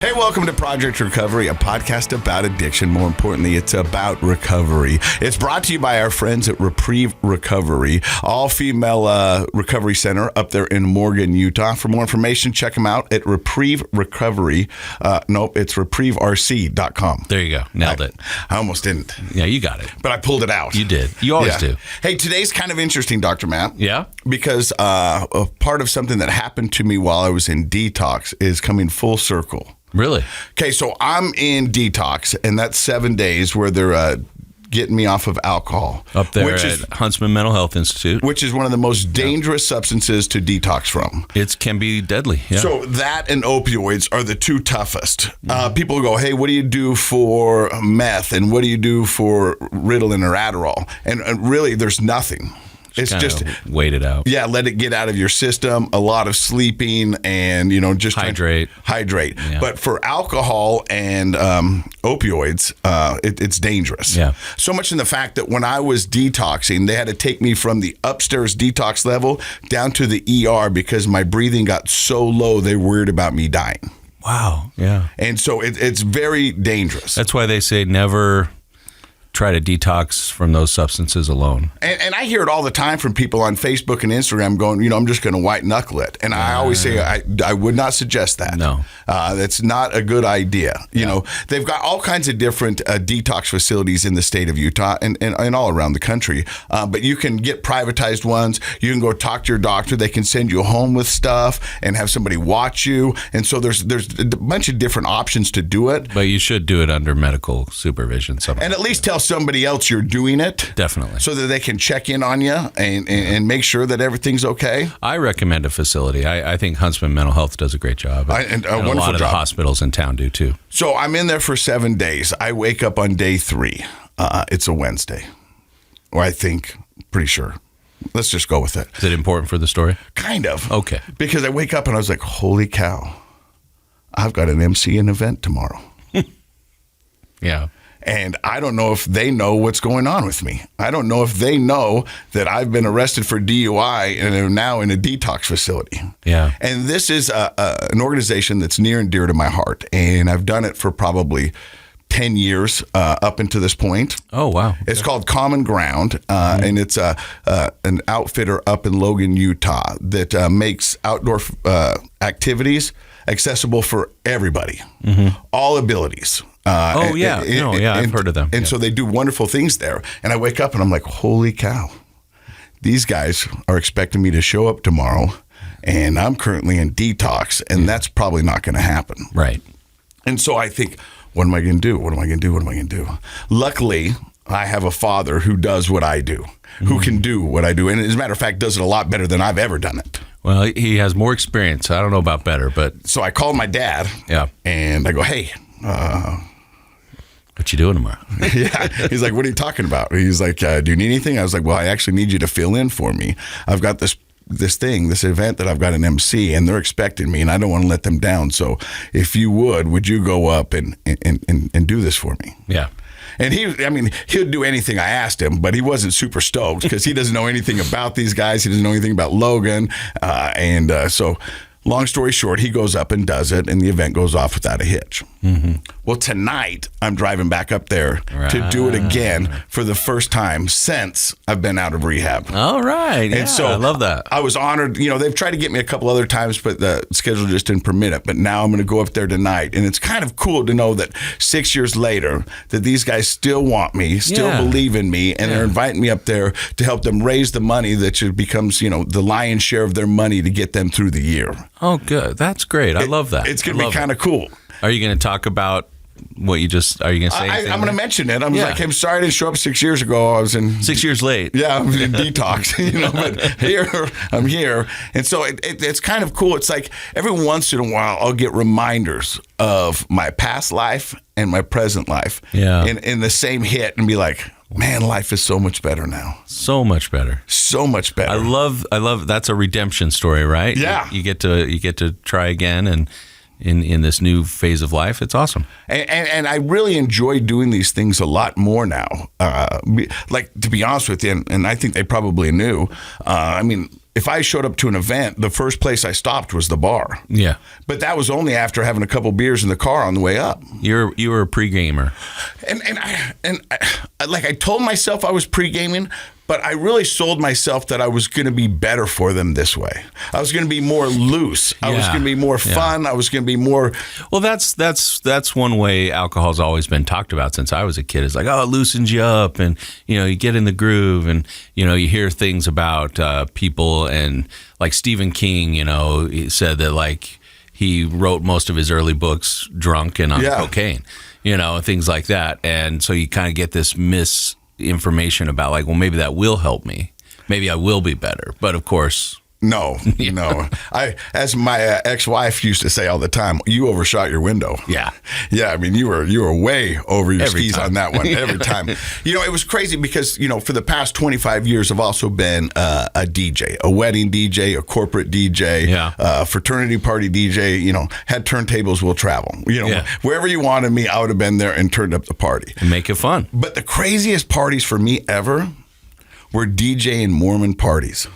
Hey, welcome to Project Recovery, a podcast about addiction. More importantly, it's about recovery. It's brought to you by our friends at Reprieve Recovery, all-female recovery center up there in Morgan, Utah. For more information, check them out at Reprieve Recovery. It's reprieverc.com. There you go. Nailed it. I almost didn't. Yeah, you got it. But I pulled it out. You did. You always do. Hey, today's kind of interesting, Dr. Matt. Yeah? Because a part of something that happened to me while I was in detox is coming full circle. Really? Okay, so I'm in detox, and that's 7 days where they're getting me off of alcohol. Up there at Huntsman Mental Health Institute. Which is one of the most dangerous substances to detox from. It can be deadly, yeah. So that and opioids are the two toughest. People go, hey, what do you do for meth, and what do you do for Ritalin or Adderall? And really, there's nothing. It's just wait it out. Yeah, let it get out of your system. A lot of sleeping and, just hydrate. Yeah. But for alcohol and opioids, it's dangerous. Yeah. So much in the fact that when I was detoxing, they had to take me from the upstairs detox level down to the ER because my breathing got so low they were worried about me dying. Wow. Yeah. And so it's very dangerous. That's why they say never try to detox from those substances alone. And I hear it all the time from people on Facebook and Instagram going, I'm just going to white knuckle it. And I always say I would not suggest that. No. That's not a good idea. They've got all kinds of different detox facilities in the state of Utah and all around the country. But you can get privatized ones. You can go talk to your doctor. They can send you home with stuff and have somebody watch you. And so there's a bunch of different options to do it. But you should do it under medical supervision. And at least tell somebody else you're doing it. Definitely. So that they can check in on you and make sure that everything's okay. I recommend a facility. I think Huntsman Mental Health does a great job. And a lot of the hospitals in town do too. So I'm in there for 7 days. I wake up on day 3. It's a Wednesday. Or I think, pretty sure. Let's just go with it. Is it important for the story? Kind of. Okay. Because I wake up and I was like, holy cow. I've got an MC an event tomorrow. Yeah. And I don't know if they know what's going on with me. I don't know if they know that I've been arrested for DUI and am now in a detox facility. Yeah. And this is an organization that's near and dear to my heart. And I've done it for probably 10 years up until this point. Oh, wow. It's called Common Ground, and it's an outfitter up in Logan, Utah that makes outdoor activities accessible for everybody, all abilities. I've heard of them. And so they do wonderful things there. And I wake up and I'm like, holy cow, these guys are expecting me to show up tomorrow, and I'm currently in detox, and that's probably not going to happen. Right. And so I think, what am I going to do? What am I going to do? What am I going to do? Luckily, I have a father who does what I do, who can do what I do. And as a matter of fact, does it a lot better than I've ever done it. Well, he has more experience. I don't know about better, but... So I called my dad. Yeah. And I go, hey... what you doing tomorrow? Yeah. He's like, what are you talking about? He's like, do you need anything? I was like, well, I actually need you to fill in for me. I've got this event that I've got an MC, and they're expecting me, and I don't want to let them down. So if you would you go up and do this for me? Yeah. And he'd do anything I asked him, but he wasn't super stoked because he doesn't know anything about these guys. He doesn't know anything about Logan. So long story short, he goes up and does it, and the event goes off without a hitch. Well, tonight, I'm driving back up there to do it again for the first time since I've been out of rehab. All right. And so I love that. I was honored. They've tried to get me a couple other times, but the schedule just didn't permit it. But now I'm going to go up there tonight. And it's kind of cool to know that 6 years later, that these guys still want me, still believe in me, and they're inviting me up there to help them raise the money that becomes, the lion's share of their money to get them through the year. Oh, good. That's great. I love that. It's going to be kind of cool. Are you going to talk about what are you going to say? I'm going to mention it. I'm like, I'm sorry I didn't show up 6 years ago. I was in 6 years late. Yeah, I was in detox, but here I'm here. And so it's kind of cool. It's like every once in a while I'll get reminders of my past life and my present life in the same hit and be like, man, life is so much better now. So much better. So much better. I love that's a redemption story, right? Yeah. You get to try again and in this new phase of life. It's awesome. And I really enjoy doing these things a lot more now. To be honest with you, and I think they probably knew, if I showed up to an event, the first place I stopped was the bar. Yeah. But that was only after having a couple beers in the car on the way up. You were a pre-gamer. And I told myself I was pre-gaming, but I really sold myself that I was going to be better for them this way. I was going to be more loose. I was going to be more fun. I was going to be more. Well, that's one way alcohol's always been talked about since I was a kid. It's like, oh, it loosens you up, and you get in the groove, and you hear things about people, and like Stephen King, he said that like he wrote most of his early books drunk and on cocaine, and things like that, and so you kind of get this misinformation about like, well, maybe that will help me. Maybe I will be better. But of course, no. As my ex-wife used to say all the time, you overshot your window. Yeah. I mean, you were way over your skis on that one every time. It was crazy because for the past 25 years, I've also been a DJ, a wedding DJ, a corporate DJ, a fraternity party DJ. Had turntables will travel. Wherever you wanted me, I would have been there and turned up the party and make it fun. But the craziest parties for me ever were DJing Mormon parties.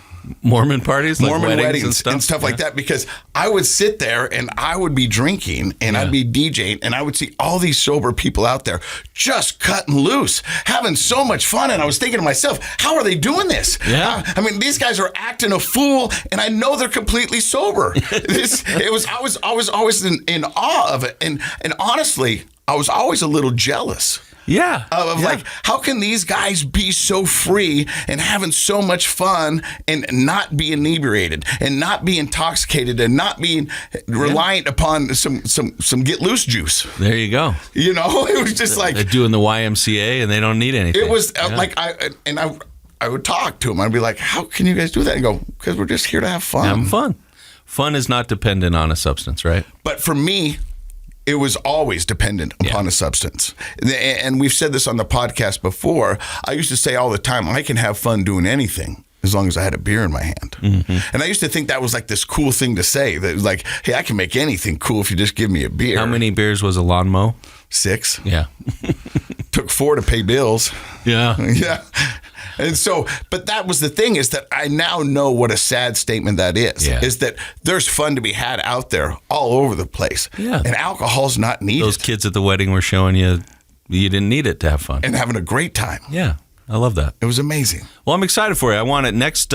Mormon parties, like Mormon weddings and stuff like that, because I would sit there and I would be drinking and I'd be DJing and I would see all these sober people out there just cutting loose, having so much fun. And I was thinking to myself, how are they doing this? Yeah. I mean, these guys are acting a fool and I know they're completely sober. I was always in awe of it. And honestly, I was always a little jealous. Like, how can these guys be so free and having so much fun and not be inebriated and not be intoxicated and not being reliant upon some get loose juice? There you go. It was just like they're doing the YMCA and they don't need anything. It was like I would talk to them. I'd be like, how can you guys do that? And go, because we're just here to have fun. Having fun. Fun is not dependent on a substance, right? But for me, it was always dependent upon a substance. And we've said this on the podcast before. I used to say all the time, I can have fun doing anything as long as I had a beer in my hand. Mm-hmm. And I used to think that was like this cool thing to say. That was like, hey, I can make anything cool if you just give me a beer. How many beers was a lawn mow? 6. Yeah. Took 4 to pay bills. Yeah. Yeah. And so, but that was the thing, is that I now know what a sad statement that is. Yeah. Is that there's fun to be had out there all over the place. Yeah. And alcohol's not needed. Those kids at the wedding were showing you didn't need it to have fun. And having a great time. Yeah. I love that. It was amazing. Well, I'm excited for you. I want it next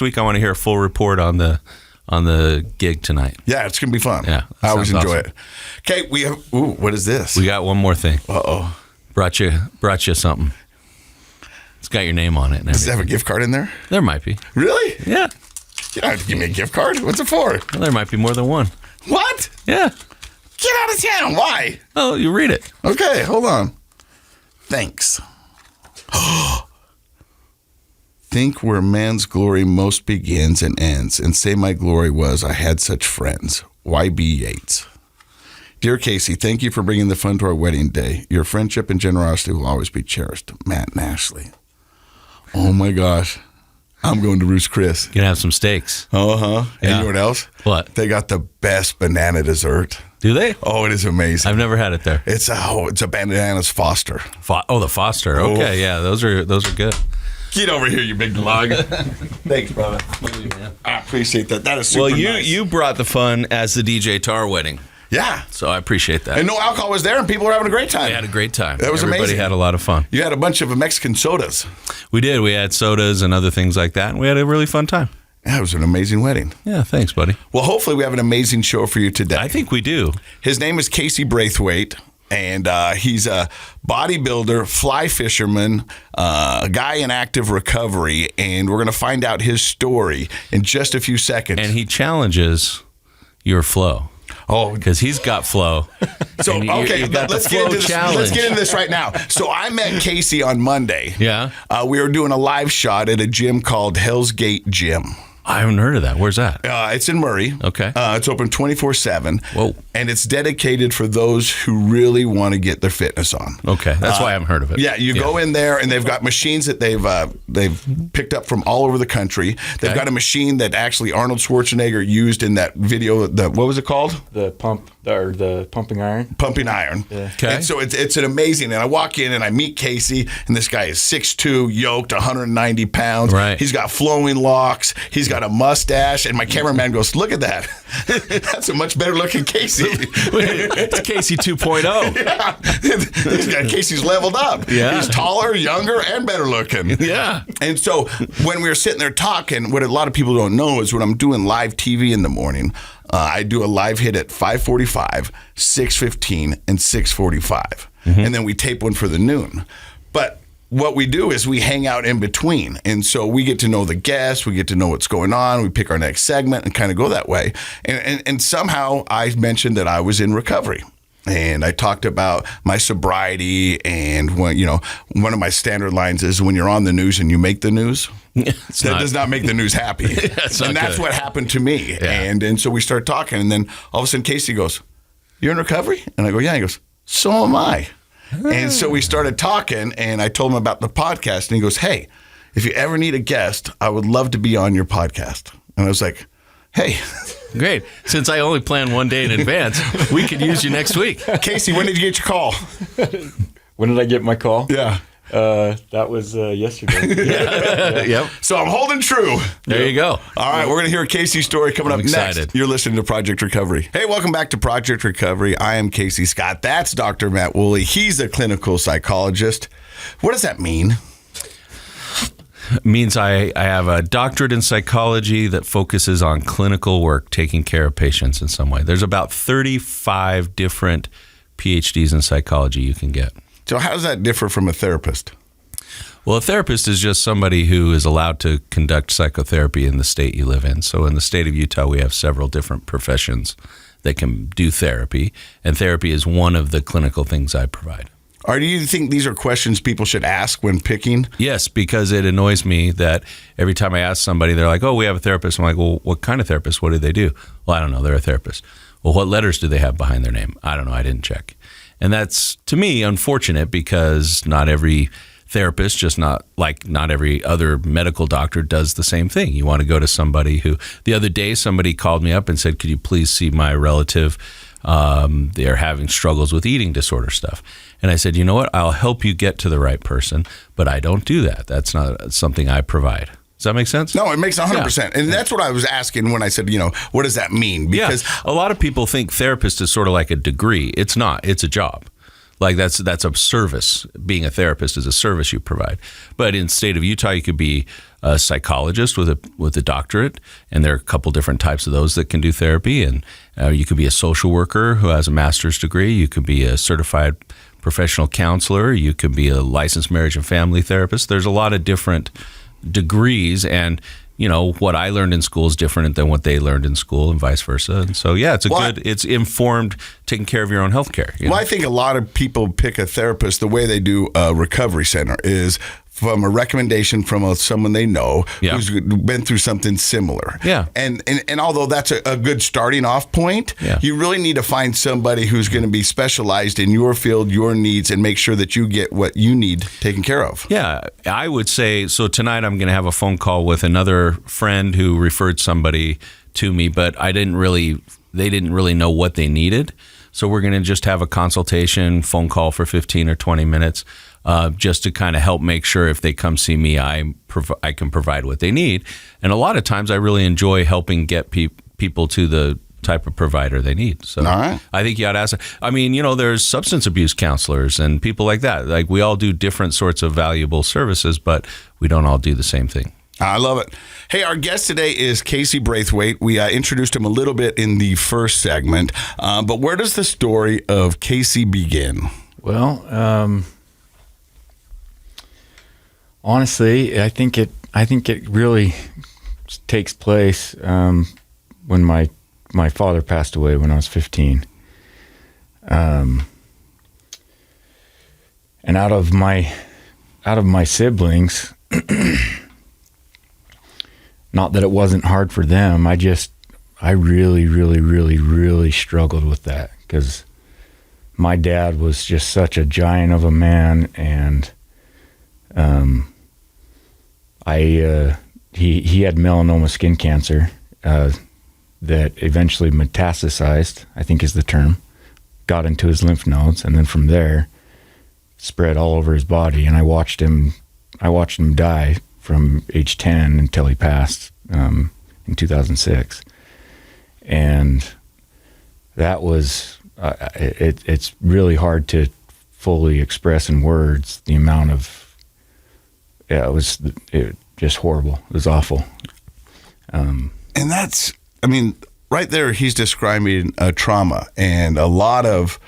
week. I want to hear a full report on the gig tonight. Yeah, it's going to be fun. Yeah. I always enjoy awesome. it. Okay, we have, what is this? We got one more thing. Uh-oh. Brought you something. It's got your name on it. Does it have a gift card in there? There might be. Really? Yeah. You don't have to give me a gift card. What's it for? Well, there might be more than one. What? Yeah. Get out of town. Why? Oh, you read it. Okay, hold on. Thanks. Think where man's glory most begins and ends, and say my glory was I had such friends. Y.B. Yeats. Dear Casey, thank you for bringing the fun to our wedding day. Your friendship and generosity will always be cherished. Matt and Ashley. Oh my gosh. I'm going to Ruth's Chris. You can have some steaks. Uh-huh. And you know what else? What? They got the best banana dessert. Do they? Oh, it is amazing. I've never had it there. It's a bananas Foster. The Foster. Okay, yeah, those are good. Get over here, you big log. Thanks, brother. I appreciate that. That is super nice. You brought the fun as the DJ to our wedding. Yeah. So I appreciate that. And no alcohol was there, and people were having a great time. We had a great time. That was Everybody amazing. had a lot of fun. You had a bunch of Mexican sodas. We did. We had sodas and other things like that, and we had a really fun time. Yeah, it was an amazing wedding. Yeah, thanks, buddy. Well, hopefully we have an amazing show for you today. I think we do. His name is Casey Braithwaite, and he's a bodybuilder, fly fisherman, a guy in active recovery, and we're going to find out his story in just a few seconds. And he challenges your flow. Oh, because he's got flow. So okay, let's get into this right now. So I met Casey on Monday. Yeah, we were doing a live shot at a gym called Hell's Gate Gym. I haven't heard of that. Where's that? It's in Murray. Okay. It's open 24/7. Whoa. And it's dedicated for those who really want to get their fitness on. Okay, that's why I haven't heard of it. Yeah, you go in there, and they've got machines that they've picked up from all over the country. They've got a machine that actually Arnold Schwarzenegger used in that video. What was it called? The pumping iron. Pumping iron. Yeah. Okay. And so it's an amazing. And I walk in and I meet Casey, and this guy is 6'2", yoked, 190 pounds. Right. He's got flowing locks. He's got got a mustache, and my cameraman goes, "Look at that! That's a much better looking Casey." It's Casey 2.0. Yeah. This guy Casey's leveled up. Yeah. He's taller, younger, and better looking. Yeah. And so when we were sitting there talking, what a lot of people don't know is when I'm doing live TV in the morning, I do a live hit at 5:45, 6:15, and 6:45. And then we tape one for the noon. But what we do is we hang out in between. And so we get to know the guests, we get to know what's going on, we pick our next segment and kind of go that way. And somehow I mentioned that I was in recovery. And I talked about my sobriety, and when, one of my standard lines is, when you're on the news and you make the news, does not make the news happy. And that's what happened to me. Yeah. And so we started talking, and then all of a sudden Casey goes, "You're in recovery?" And I go, "Yeah." He goes, "So am I." And so we started talking, and I told him about the podcast, and he goes, "Hey, if you ever need a guest, I would love to be on your podcast." And I was like, "Hey." Great. Since I only plan one day in advance, we could use you next week. Casey, when did you get your call? When did I get my call? Yeah. That was yesterday. Yeah. Yep. So I'm holding true. There you go. All right, we're going to hear a Casey story coming up excited. next. You're listening to Project Recovery. Hey, welcome back to Project Recovery. I am Casey Scott. That's Dr. Matt Woolley. He's a clinical psychologist. What does that mean? It means I have a doctorate in psychology that focuses on clinical work, taking care of patients in some way. There's about 35 different PhDs in psychology you can get. So how does that differ from a therapist? Well, a therapist is just somebody who is allowed to conduct psychotherapy in the state you live in. So in the state of Utah, we have several different professions that can do therapy, and therapy is one of the clinical things I provide. Or do you think these are questions people should ask when picking? Yes, because it annoys me that every time I ask somebody, they're like, "Oh, we have a therapist." I'm like, "Well, what kind of therapist? What do they do?" "Well, I don't know. They're a therapist." "Well, what letters do they have behind their name?" "I don't know. I didn't check." And that's, to me, unfortunate, because not every therapist, just not every other medical doctor, does the same thing. You want to go to somebody who, the other day, somebody called me up and said, "Could you please see my relative? They're having struggles with eating disorder stuff." And I said, "You know what? I'll help you get to the right person, but I don't do that. That's not something I provide." Does that make sense? No, it makes 100%. And that's what I was asking when I said, what does that mean? Because a lot of people think therapist is sort of like a degree. It's not. It's a job. Like that's a service. Being a therapist is a service you provide. But in the state of Utah, you could be a psychologist with a doctorate, and there are a couple different types of those that can do therapy. And you could be a social worker who has a master's degree. You could be a certified professional counselor. You could be a licensed marriage and family therapist. There's a lot of different degrees, and what I learned in school is different than what they learned in school, and vice versa. And so, yeah, it's informed taking care of your own health care. Well, I think a lot of people pick a therapist the way they do a recovery center is from a recommendation from someone they know who's been through something similar. Yeah. And although that's a good starting off point, you really need to find somebody who's going to be specialized in your field, your needs, and make sure that you get what you need taken care of. Yeah, I would say, so tonight I'm going to have a phone call with another friend who referred somebody to me, but they didn't really know what they needed. So we're going to just have a consultation phone call for 15 or 20 minutes. Just to kind of help make sure if they come see me, I can provide what they need. And a lot of times I really enjoy helping get people to the type of provider they need. So I think you ought to ask. I mean, there's substance abuse counselors and people like that. Like, we all do different sorts of valuable services, but we don't all do the same thing. I love it. Hey, our guest today is Casey Braithwaite. We introduced him a little bit in the first segment, but where does the story of Casey begin? Well, honestly, I think it really takes place when my father passed away when I was 15. And out of my siblings, not that it wasn't hard for them, I really, really, really, really struggled with that, because my dad was just such a giant of a man, and he had melanoma skin cancer that eventually metastasized, I think is the term, got into his lymph nodes, and then from there spread all over his body. And I watched him die from age 10 until he passed. in 2006. And that was, it's really hard to fully express in words the amount of, it was just horrible. It was awful. And that's, I mean, right there, he's describing a trauma, and a lot of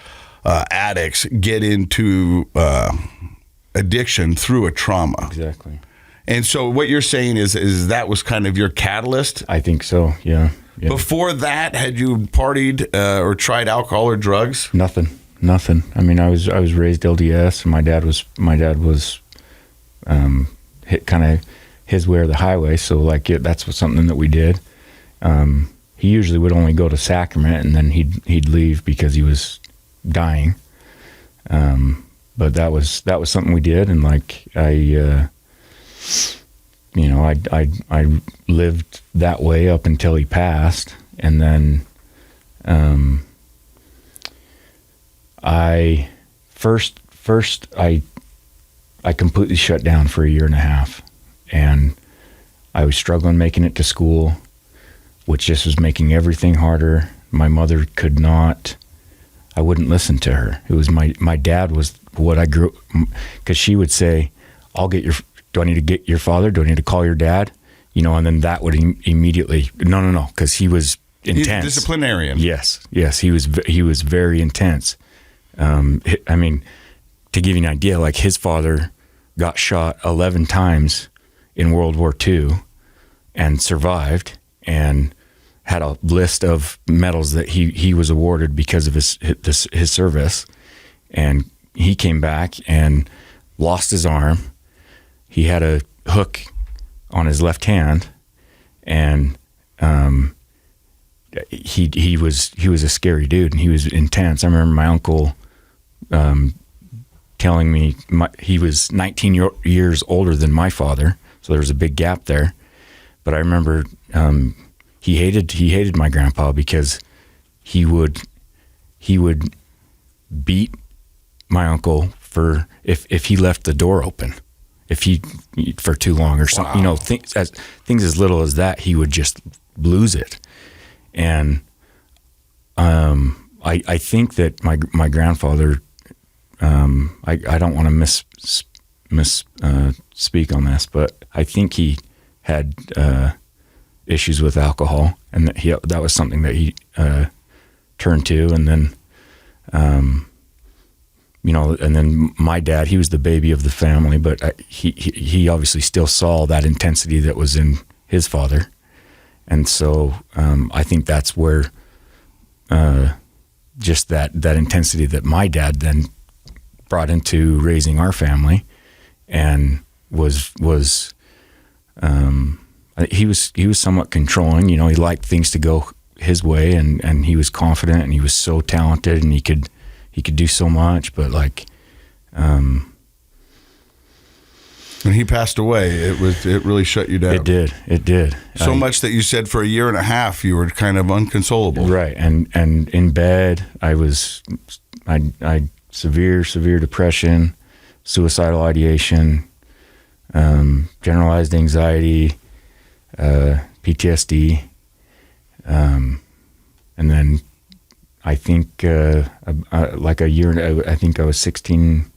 addicts get into addiction through a trauma. Exactly. And so what you're saying is that was kind of your catalyst? I think so, yeah. Before that, had you partied or tried alcohol or drugs? Nothing. I mean, I was raised LDS, and my dad was hit kind of his way or the highway. So like that's something that we did. He usually would only go to sacrament, and then he'd leave because he was dying. But that was something we did, and like I lived that way up until he passed, and then I completely shut down for a year and a half, and I was struggling making it to school, which just was making everything harder. My mother I wouldn't listen to her. It was my dad was what I grew, because she would say, do I need to get your father? Do I need to call your dad? And then that would immediately, no, because he was intense. He's a disciplinarian. Yes, he was very intense. I mean, to give you an idea, like his father got shot 11 times in World War II and survived, and had a list of medals that he was awarded because of his service. And he came back and lost his arm. He had a hook on his left hand, and he was a scary dude, and he was intense. I remember my uncle telling me he was 19 years older than my father, so there was a big gap there. But I remember he hated my grandpa because he would beat my uncle for if he left the door open, for too long or something. Wow. Things as little as that, he would just lose it. And I think that my grandfather, I don't want to speak on this, but I think he had issues with alcohol, and that was something that he turned to. And then and then my dad, he was the baby of the family, but he obviously still saw that intensity that was in his father. And so I think that's where just that intensity that my dad then brought into raising our family, and he was somewhat controlling. He liked things to go his way, and he was confident, and he was so talented, and he could do so much. But like when he passed away, it really shut you down. It did So much that you said for a year and a half you were kind of unconsolable. Right. And in bed I severe depression, suicidal ideation, generalized anxiety, PTSD, and then I think like a year, I think I was 16,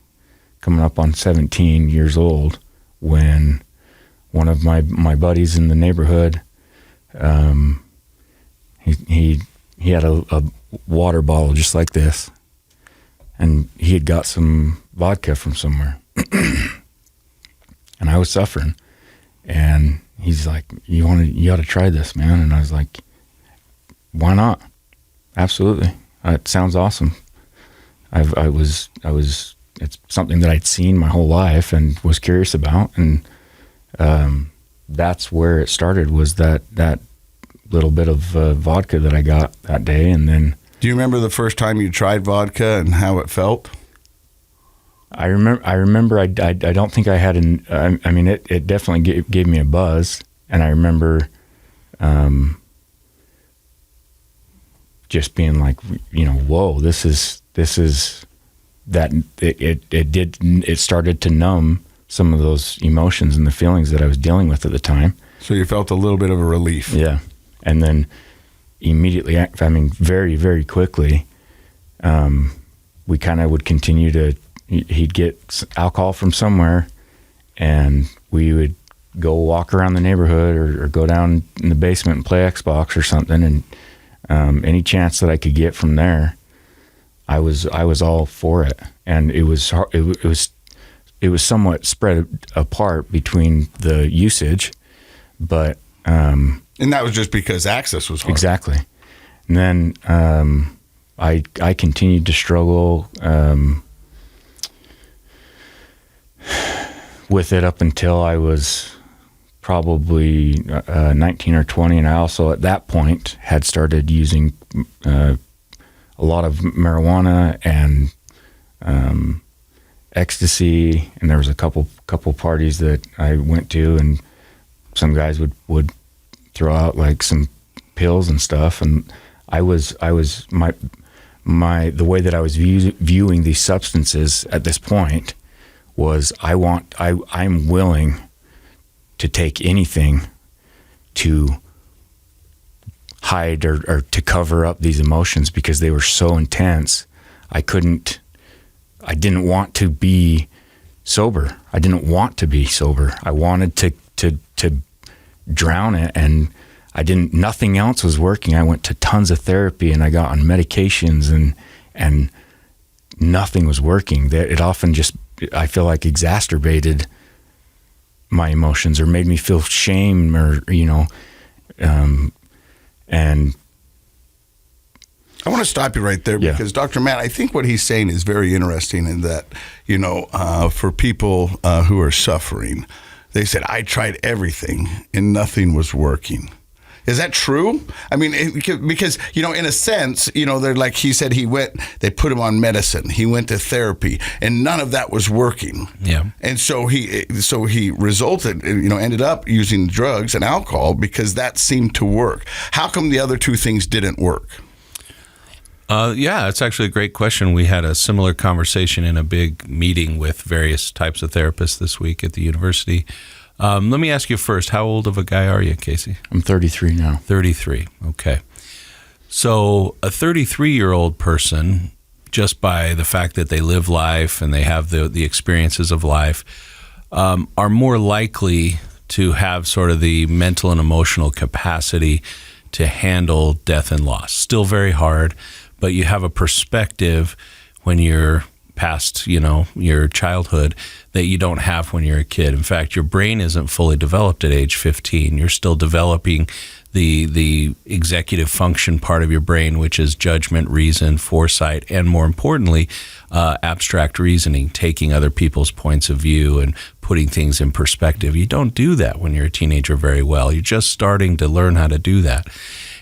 coming up on 17 years old, when one of my buddies in the neighborhood, he had a water bottle just like this, and he had got some vodka from somewhere, and I was suffering, and he's like, you ought to try this, man. And I was like, why not? Absolutely. It sounds awesome. I was, it's something that I'd seen my whole life and was curious about. And, that's where it started, was that little bit of vodka that I got that day. And then, do you remember the first time you tried vodka and how it felt? I remember I don't think I had it definitely gave me a buzz. And I remember, just being like, whoa, this is that it started to numb some of those emotions and the feelings that I was dealing with at the time. So you felt a little bit of a relief. Yeah. And then immediately, very, very quickly, we kind of would continue to, he'd get alcohol from somewhere, and we would go walk around the neighborhood or go down in the basement and play Xbox or something. And any chance that I could get from there, I was all for it. And it was somewhat spread apart between the usage, but and that was just because access was hard. Exactly. And then I continued to struggle with it up until I was probably 19 or 20, and I also at that point had started using a lot of marijuana and ecstasy, and there was a couple parties that I went to, and some guys would throw out like some pills and stuff, and I was the way that I was viewing these substances at this point was I'm willing to take anything to hide or to cover up these emotions because they were so intense. I didn't want to be sober. I didn't want to be sober. I wanted to drown it, and nothing else was working. I went to tons of therapy and I got on medications and nothing was working. It often just, I feel like, exacerbated my emotions or made me feel shame or, and I want to stop you right there because Dr. Matt, I think what he's saying is very interesting in that, for people who are suffering, they said, I tried everything and nothing was working. Is that true? I mean, because, in a sense, they're like, he said they put him on medicine. He went to therapy and none of that was working. Yeah. And so he resulted, ended up using drugs and alcohol because that seemed to work. How come the other two things didn't work? It's actually a great question. We had a similar conversation in a big meeting with various types of therapists this week at the university. Let me ask you first, how old of a guy are you, Casey? I'm 33 now. 33, okay. So a 33-year-old person, just by the fact that they live life and they have the experiences of life, are more likely to have sort of the mental and emotional capacity to handle death and loss. Still very hard, but you have a perspective when you're past, your childhood that you don't have when you're a kid. In fact, your brain isn't fully developed at age 15. You're still developing the executive function part of your brain, which is judgment, reason, foresight, and more importantly, abstract reasoning, taking other people's points of view and putting things in perspective. You don't do that when you're a teenager very well. You're just starting to learn how to do that.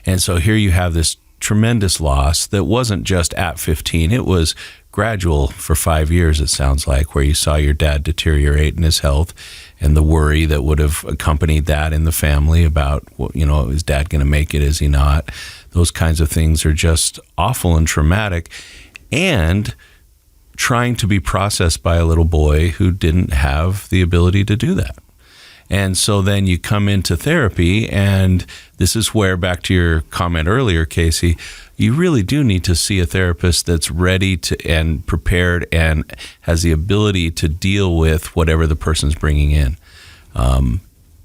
And so here you have this tremendous loss that wasn't just at 15. It was gradual for 5 years, it sounds like, where you saw your dad deteriorate in his health and the worry that would have accompanied that in the family about, is dad going to make it? Is he not? Those kinds of things are just awful and traumatic, and trying to be processed by a little boy who didn't have the ability to do that. And so then you come into therapy, and this is where, back to your comment earlier, Casey, you really do need to see a therapist that's ready to and prepared and has the ability to deal with whatever the person's bringing in.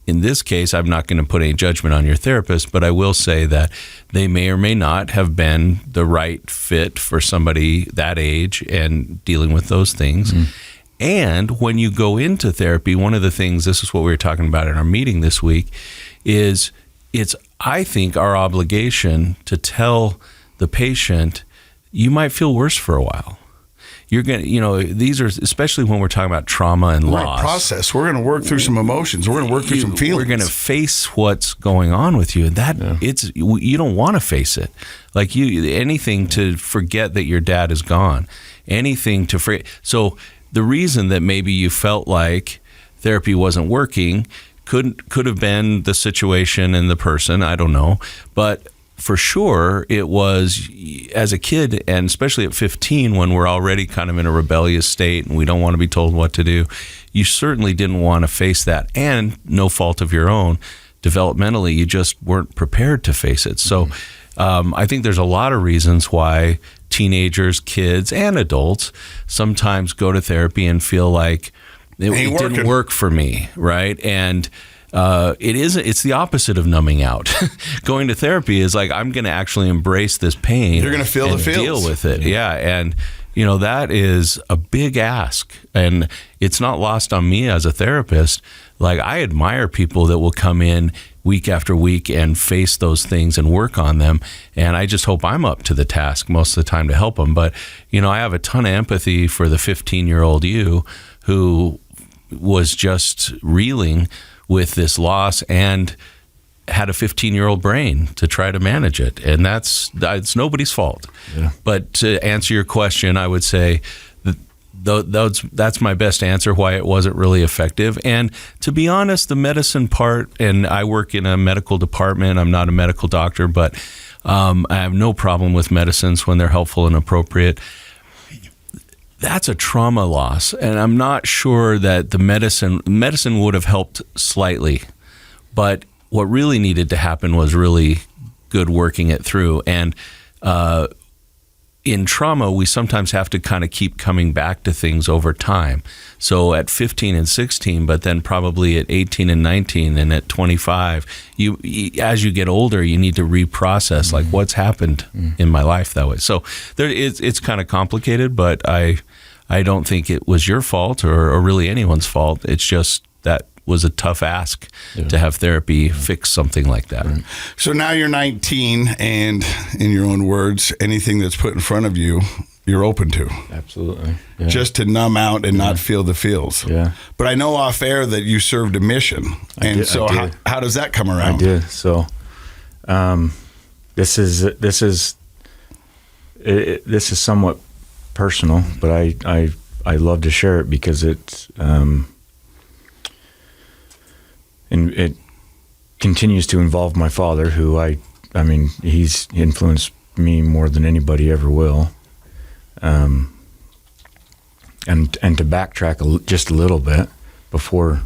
In this case, I'm not going to put any judgment on your therapist, but I will say that they may or may not have been the right fit for somebody that age and dealing with those things. Mm. And when you go into therapy, one of the things, this is what we were talking about in our meeting this week, is it's, I think, our obligation to tell the patient, you might feel worse for a while. You're going to, these are, especially when we're talking about trauma and loss. Process. We're going to work through some emotions. We're going to work through some feelings. We're going to face what's going on with you. And you don't want to face it. Like anything to forget that your dad is gone. Anything to forget. So the reason that maybe you felt like therapy wasn't working could have been the situation and the person. I don't know. But for sure, it was as a kid, and especially at 15, when we're already kind of in a rebellious state and we don't want to be told what to do, you certainly didn't want to face that, and no fault of your own, developmentally, you just weren't prepared to face it. So I think there's a lot of reasons why teenagers, kids, and adults sometimes go to therapy and feel like it didn't work for me, right? And it's the opposite of numbing out. Going to therapy is like, I'm going to actually embrace this pain. You're going to feel the feels. Deal with it. Yeah. And, that is a big ask. And it's not lost on me as a therapist. Like, I admire people that will come in week after week and face those things and work on them. And I just hope I'm up to the task most of the time to help them. But, I have a ton of empathy for the 15-year-old you who was just reeling with this loss and had a 15-year-old brain to try to manage it. And it's nobody's fault. Yeah. But to answer your question, I would say that's my best answer why it wasn't really effective. And to be honest, the medicine part, and I work in a medical department, I'm not a medical doctor, but I have no problem with medicines when they're helpful and appropriate. That's a trauma loss, and I'm not sure that the medicine would have helped slightly, but what really needed to happen was really good working it through. And in trauma, we sometimes have to kind of keep coming back to things over time. So at 15 and 16, but then probably at 18 and 19 and at 25, as you get older, you need to reprocess like what's happened in my life that way. So it's kind of complicated, but I don't think it was your fault or really anyone's fault. It's just that was a tough ask to have therapy fix something like that. Right. So now you're 19, and in your own words, anything that's put in front of you, you're open to. Absolutely. Yeah. Just to numb out and not feel the feels. Yeah. But I know off air that you served a mission. How does that come around? I did. So this is somewhat personal, but I love to share it because it's and it continues to involve my father, who I mean, he's influenced me more than anybody ever will. And to backtrack just a little bit, before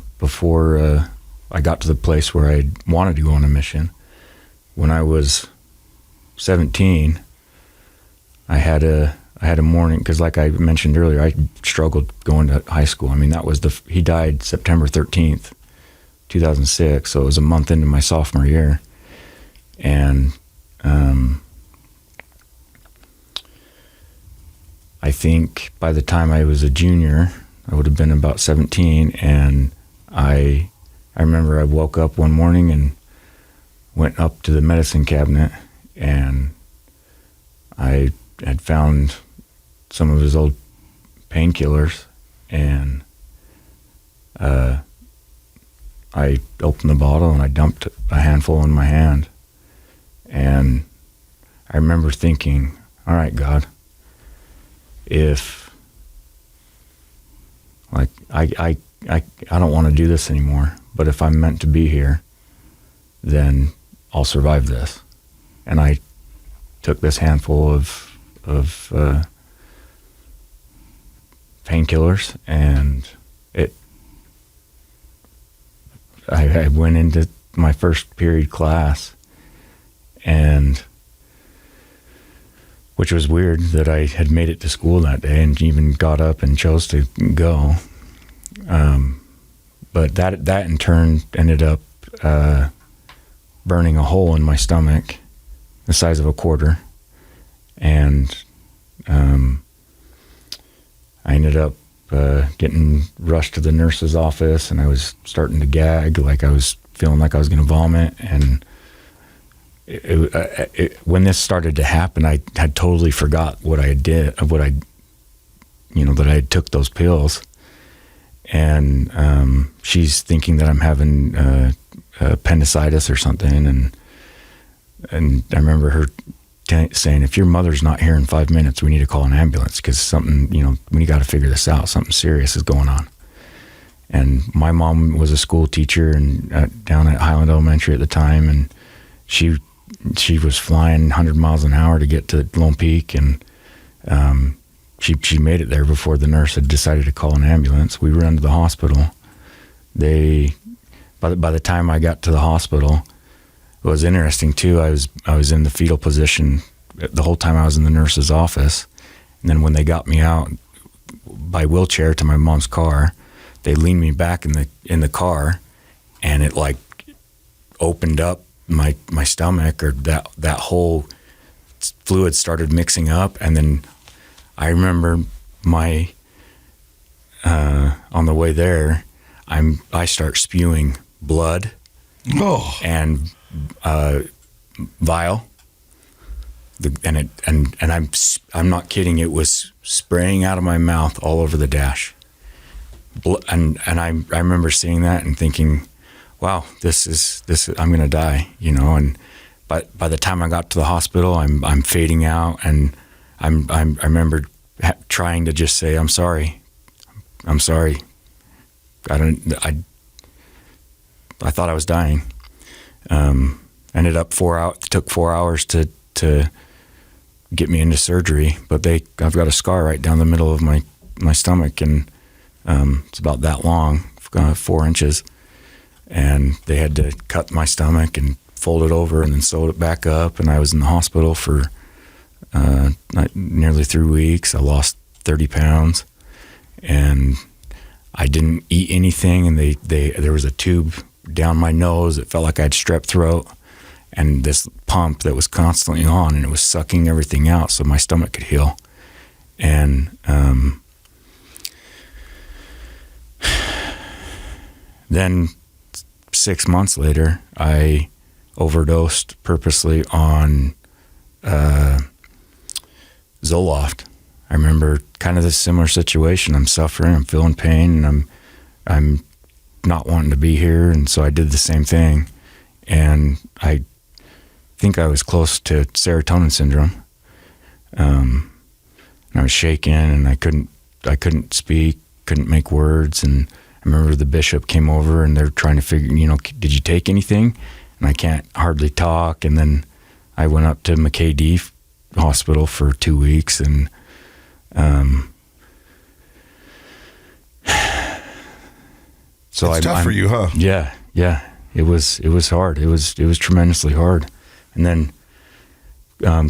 I got to the place where I wanted to go on a mission, when I was 17, I had a morning, because like I mentioned earlier, I struggled going to high school. I mean, he died September 13th. 2006, so it was a month into my sophomore year, and I think by the time I was a junior, I would have been about 17, and I remember I woke up one morning and went up to the medicine cabinet, and I had found some of his old painkillers, and I opened the bottle and I dumped a handful in my hand. And I remember thinking, all right, God, if like I don't want to do this anymore, but if I'm meant to be here, then I'll survive this. And I took this handful of painkillers, and I went into my first period class, and which was weird that I had made it to school that day and even got up and chose to go. But that in turn ended up burning a hole in my stomach the size of a quarter, and I ended up getting rushed to the nurse's office, and I was starting to gag, like I was feeling like I was going to vomit. And when this started to happen, I had totally forgot what I did, that I had took those pills. And she's thinking that I'm having appendicitis or something, and I remember her saying, if your mother's not here in 5 minutes, we need to call an ambulance, because something, we got to figure this out. Something serious is going on. And my mom was a school teacher and down at Highland Elementary at the time, and she was flying 100 miles an hour to get to Lone Peak, and she made it there before the nurse had decided to call an ambulance. We ran to the hospital. By by the time I got to the hospital, it was interesting too. I was in the fetal position the whole time I was in the nurse's office, and then when they got me out by wheelchair to my mom's car, they leaned me back in the car, and it like opened up my stomach, or that whole fluid started mixing up, and then I remember on the way there, I start spewing blood and bile, and I'm not kidding. It was spraying out of my mouth all over the dash, and I remember seeing that and thinking, wow, this is I'm gonna die, you know. And by the time I got to the hospital, I'm fading out, and I remember trying to just say, I'm sorry. I thought I was dying. Ended up took 4 hours to get me into surgery, but I've got a scar right down the middle of my stomach, and it's about that long, 4 inches. And they had to cut my stomach and fold it over and then sewed it back up. And I was in the hospital for nearly 3 weeks. I lost 30 pounds, and I didn't eat anything. And there was a tube down my nose. It felt like I had strep throat, and this pump that was constantly on, and it was sucking everything out so my stomach could heal. And then 6 months later, I overdosed purposely on Zoloft. I remember kind of this similar situation. I'm suffering, I'm feeling pain, and I'm not wanting to be here, and so I did the same thing. And I think I was close to serotonin syndrome. And I was shaking, and I couldn't speak, couldn't make words. And I remember the bishop came over, and they're trying to figure, you know, did you take anything? And I can't hardly talk. And then I went up to McKay Hospital for 2 weeks, and so it's tough for you, huh? Yeah. It was hard. It was tremendously hard. And then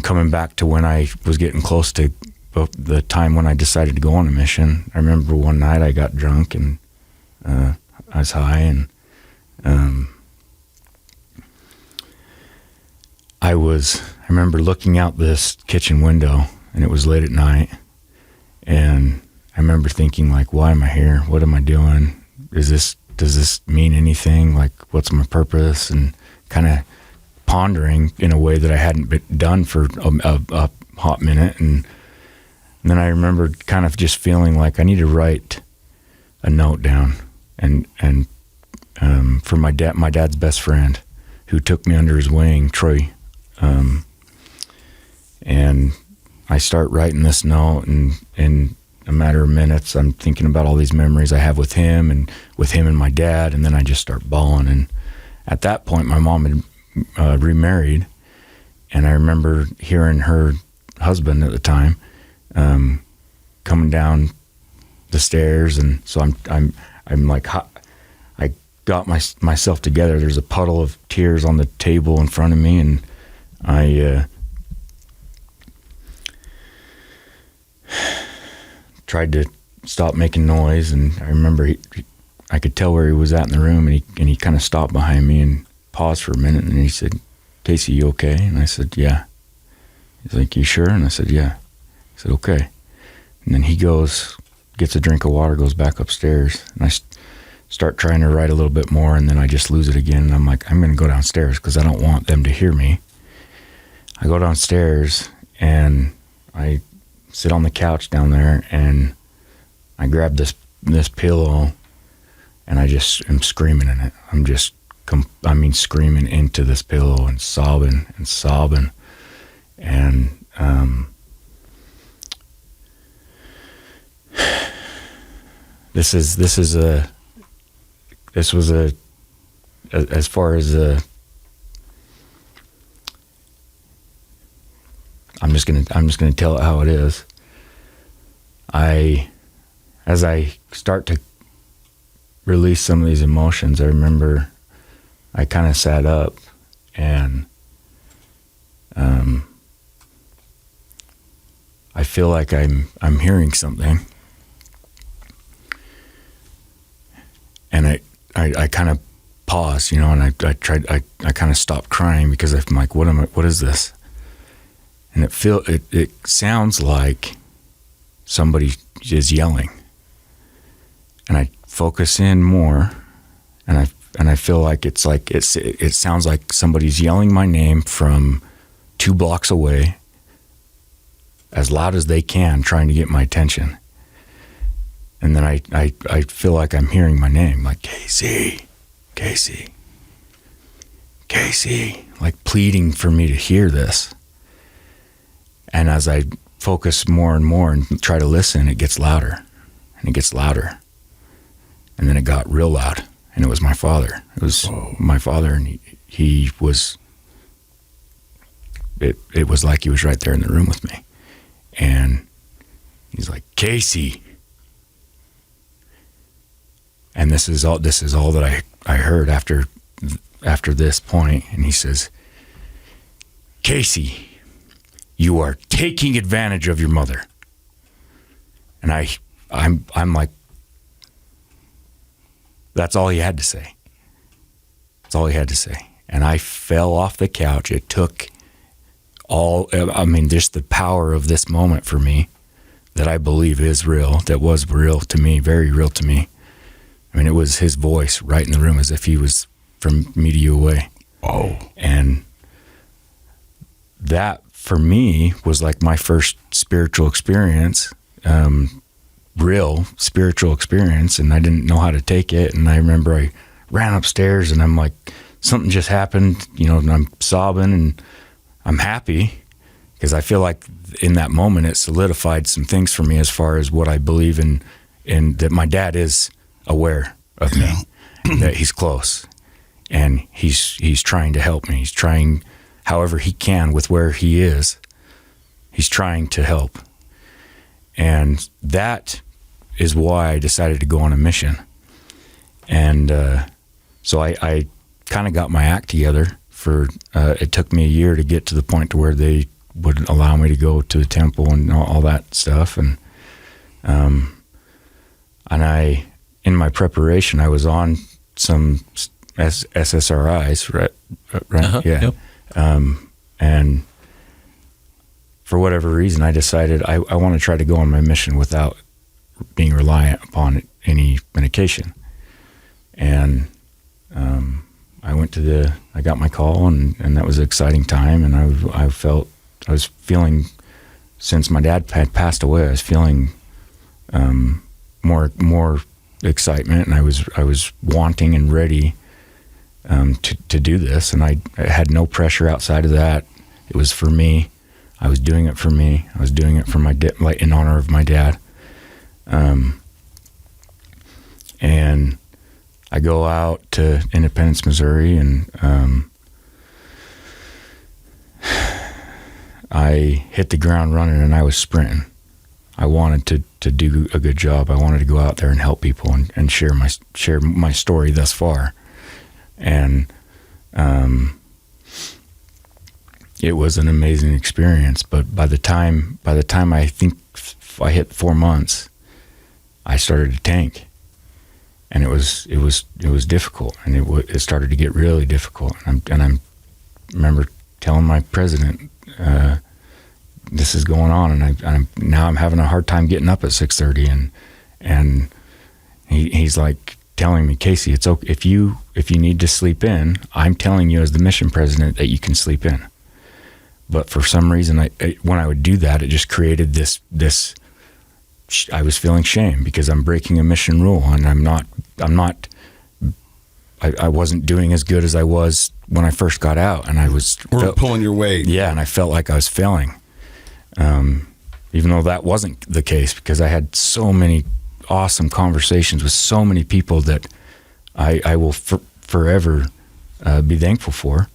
coming back to when I was getting close to the time when I decided to go on a mission, I remember one night I got drunk, and I was high, and I remember looking out this kitchen window, and it was late at night, and I remember thinking, like, why am I here? What am I doing? Does this mean anything? Like, what's my purpose? And kind of pondering in a way that I hadn't been done for a hot minute. And then I remember kind of just feeling like I need to write a note down, and for my dad's best friend, who took me under his wing, Troy. And I start writing this note, and in a matter of minutes, I'm thinking about all these memories I have with him and my dad, and then I just start bawling. And at that point, my mom had remarried, and I remember hearing her husband at the time coming down the stairs, and so I'm like, I got myself together. There's a puddle of tears on the table in front of me, and I tried to stop making noise, and I remember I could tell where he was at in the room, and he kind of stopped behind me and paused for a minute, and he said, "Casey, you okay?" And I said, "Yeah." He's like, "You sure?" And I said, "Yeah." He said, "Okay." And then he goes, gets a drink of water, goes back upstairs, and I start trying to write a little bit more, and then I just lose it again, and I'm like, I'm going to go downstairs because I don't want them to hear me. I go downstairs, and I sit on the couch down there, and I grab this pillow, and I just am screaming in it. I'm just, screaming into this pillow and sobbing. And this was as far as I'm just gonna tell it how it is. As I start to release some of these emotions, I remember I kind of sat up, and I feel like I'm hearing something, and I kind of paused, you know, and I kind of stopped crying because I'm like, what is this? And it sounds like somebody is yelling, and I focus in more, and I feel like it sounds like somebody's yelling my name from 2 blocks away, as loud as they can, trying to get my attention. And then I feel like I'm hearing my name, like Casey, Casey, Casey, like pleading for me to hear this. And as I focus more and more and try to listen, it gets louder, and it gets louder. And then it got real loud, and it was my father. It was my father, and he was, it was like he was right there in the room with me. And he's like, Casey. And this is all that I heard after this point. And he says, Casey, you are taking advantage of your mother. And I'm like, that's all he had to say. That's all he had to say. And I fell off the couch. It took just the power of this moment for me that I believe is real, that was real to me, very real to me. I mean, it was his voice right in the room as if he was from media away. Oh. And that for me was like my first spiritual experience, real spiritual experience, and I didn't know how to take it. And I remember I ran upstairs, and I'm like, something just happened, you know, and I'm sobbing, and I'm happy because I feel like in that moment it solidified some things for me as far as what I believe in that my dad is aware of me, that he's close, and he's trying to help me. He's trying however he can with where he is. He's trying to help. And that is why I decided to go on a mission. And so I kind of got my act together for, it took me a year to get to the point to where they would allow me to go to the temple and all that stuff. And in my preparation, I was on some SSRIs, right? Uh-huh, yeah. yep. And for whatever reason, I decided I want to try to go on my mission without being reliant upon any medication. And I got my call, and that was an exciting time. And I was feeling, since my dad had passed away, I was feeling more excitement, and I was wanting and ready to do this. And I had no pressure outside of that. It was for me. I was doing it for me. I was doing it for in honor of my dad. And I go out to Independence, Missouri, and I hit the ground running, and I was sprinting. I wanted to do a good job. I wanted to go out there and help people and share my story thus far. And it was an amazing experience. But by the time I think I hit 4 months, I started to tank, and it was difficult, and it started to get really difficult. And I remember telling my president, this is going on, and I'm having a hard time getting up at 6:30, and he's like telling me, Casey, it's okay if you need to sleep in. I'm telling you as the mission president that you can sleep in. But for some reason, when I would do that, it just created this. I was feeling shame because I'm breaking a mission rule, and I wasn't doing as good as I was when I first got out, and We're pulling your weight. Yeah, and I felt like I was failing, even though that wasn't the case, because I had so many awesome conversations with so many people that I will forever be thankful for,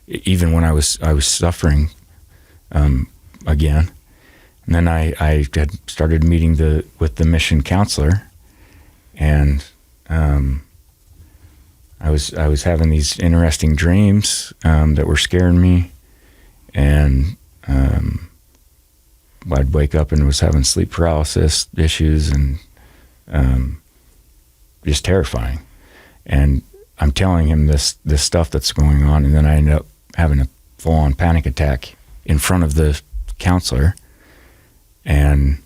even when I was suffering again. And then I had started meeting with the mission counselor, and I was having these interesting dreams that were scaring me, and I'd wake up and was having sleep paralysis issues, and just terrifying. And I'm telling him this stuff that's going on, and then I end up having a full-on panic attack in front of the counselor. And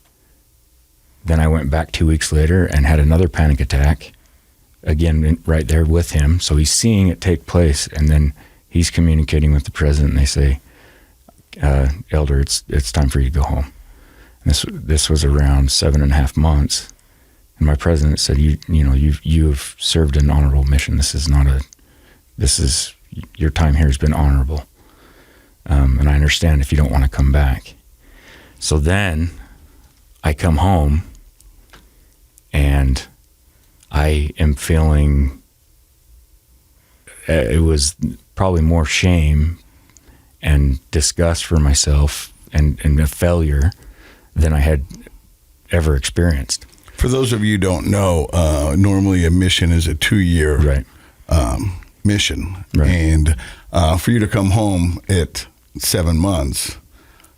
then I went back 2 weeks later and had another panic attack, again, right there with him. So he's seeing it take place, and then he's communicating with the president, and they say, Elder, it's time for you to go home. And this was around 7.5 months. And my president said, you've served an honorable mission. Your time here has been honorable. And I understand if you don't want to come back. So then I come home, and I am feeling, it was probably more shame and disgust for myself and a failure than I had ever experienced. For those of you who don't know, normally a mission is a 2-year mission. Right. And for you to come home at 7 months,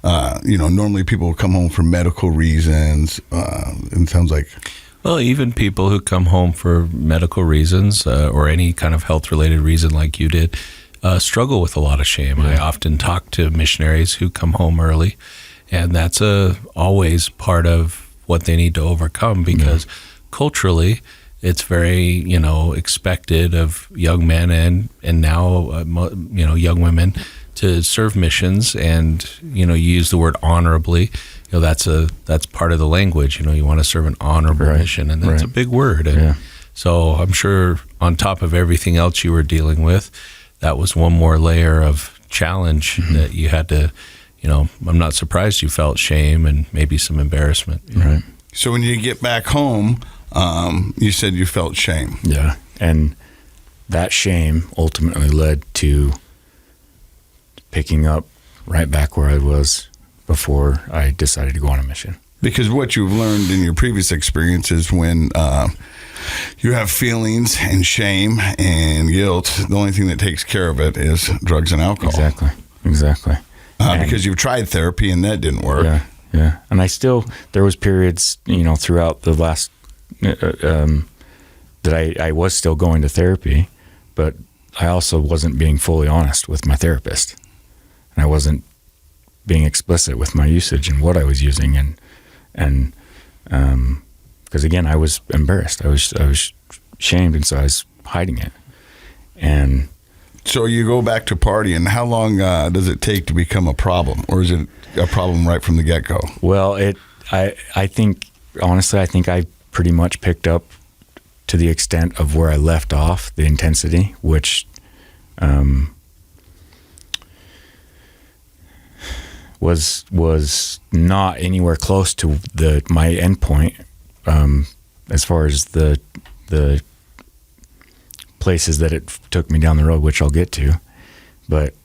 normally people will come home for medical reasons. It sounds like... Well, even people who come home for medical reasons or any kind of health-related reason like you did struggle with a lot of shame. Yeah. I often talk to missionaries who come home early, and that's always part of what they need to overcome, because culturally it's very, expected of young men and now, young women to serve missions, and, you use the word honorably. That's part of the language. You want to serve an honorable mission, and that's a big word. And so I'm sure on top of everything else you were dealing with, that was one more layer of challenge that you had to, I'm not surprised you felt shame and maybe some embarrassment. Right. So when you get back home, you said you felt shame. Yeah. And that shame ultimately led to picking up right back where I was before I decided to go on a mission. Because what you've learned in your previous experiences, when you have feelings and shame and guilt, the only thing that takes care of it is drugs and alcohol. Exactly. Because you've tried therapy and that didn't work. Yeah. And there was periods, throughout the last, that I was still going to therapy, but I also wasn't being fully honest with my therapist. And I wasn't being explicit with my usage and what I was using. And because again, I was embarrassed. I was shamed, and so I was hiding it. And so you go back to partying. How long does it take to become a problem, or is it a problem right from the get-go? Well, I think honestly, I pretty much picked up to the extent of where I left off, the intensity, which was not anywhere close to my endpoint, as far as the places that it took me down the road, which I'll get to. But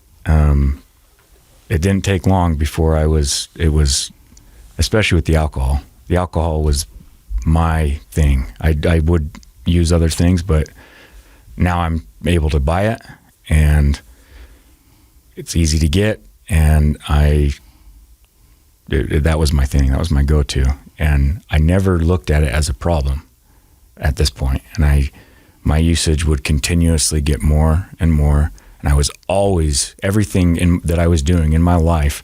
it didn't take long before it was, especially with the alcohol. The alcohol was my thing. I would use other things, but now I'm able to buy it, and it's easy to get, and that was my thing. That was my go-to, and I never looked at it as a problem at this point. And my usage would continuously get more and more, and I was always, everything that I was doing in my life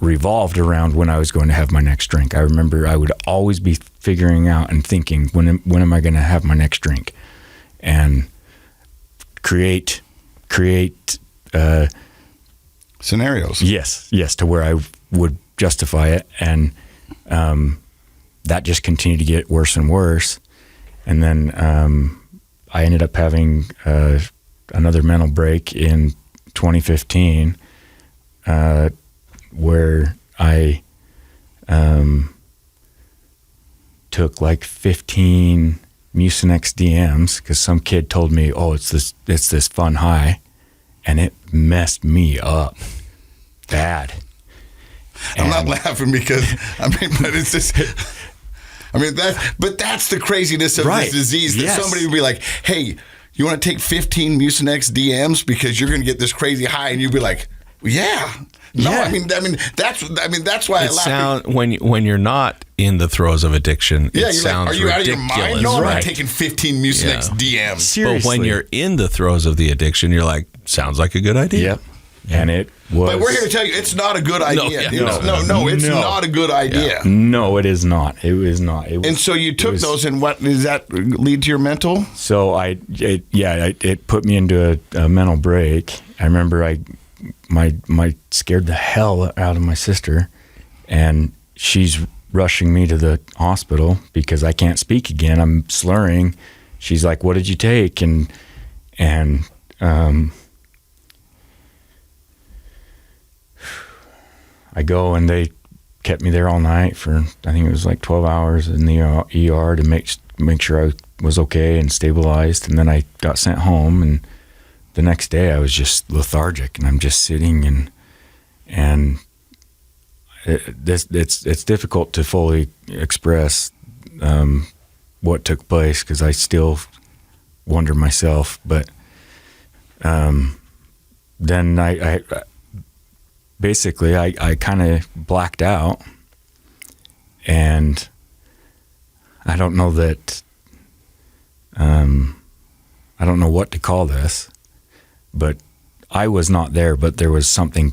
revolved around when I was going to have my next drink. I remember I would always be figuring out and thinking, when am I going to have my next drink, and create scenarios. Yes, to where I would justify it, and that just continued to get worse and worse. And then I ended up having another mental break in 2015, where I took like 15 Mucinex DMs because some kid told me, "Oh, it's this fun high," and it messed me up bad. I'm not laughing because but it's just. But that's the craziness of this disease. That somebody would be like, "Hey, you want to take 15 Mucinex DMs because you're going to get this crazy high, and you'd be like, yeah. No, Yeah. I mean that's why I laugh. When you're not in the throes of addiction, Yeah, it you're like, sounds are you out of your ridiculous. mind? No, I'm Right. not taking 15 Mucinex DMs. Seriously. But when you're in the throes of the addiction, you're like, sounds like a good idea. Yep. And it was. But we're here to tell you it's not a good idea. yeah, It's No. not a good idea. No, it is not. It was not. It was, And so you took those, and what does that lead to your mental? So it put me into a mental break. I remember my scared the hell out of my sister, and she's rushing me to the hospital because I can't speak again. I'm slurring. She's like, "What did you take?" And I go, and they kept me there all night for, I think it was like 12 hours in the ER to make sure I was okay and stabilized. And then I got sent home, and the next day I was just lethargic, and I'm just sitting, and it's difficult to fully express what took place, because I still wonder myself. But then I basically I kind of blacked out, and I don't know that I don't know what to call this, but I was not there, but there was something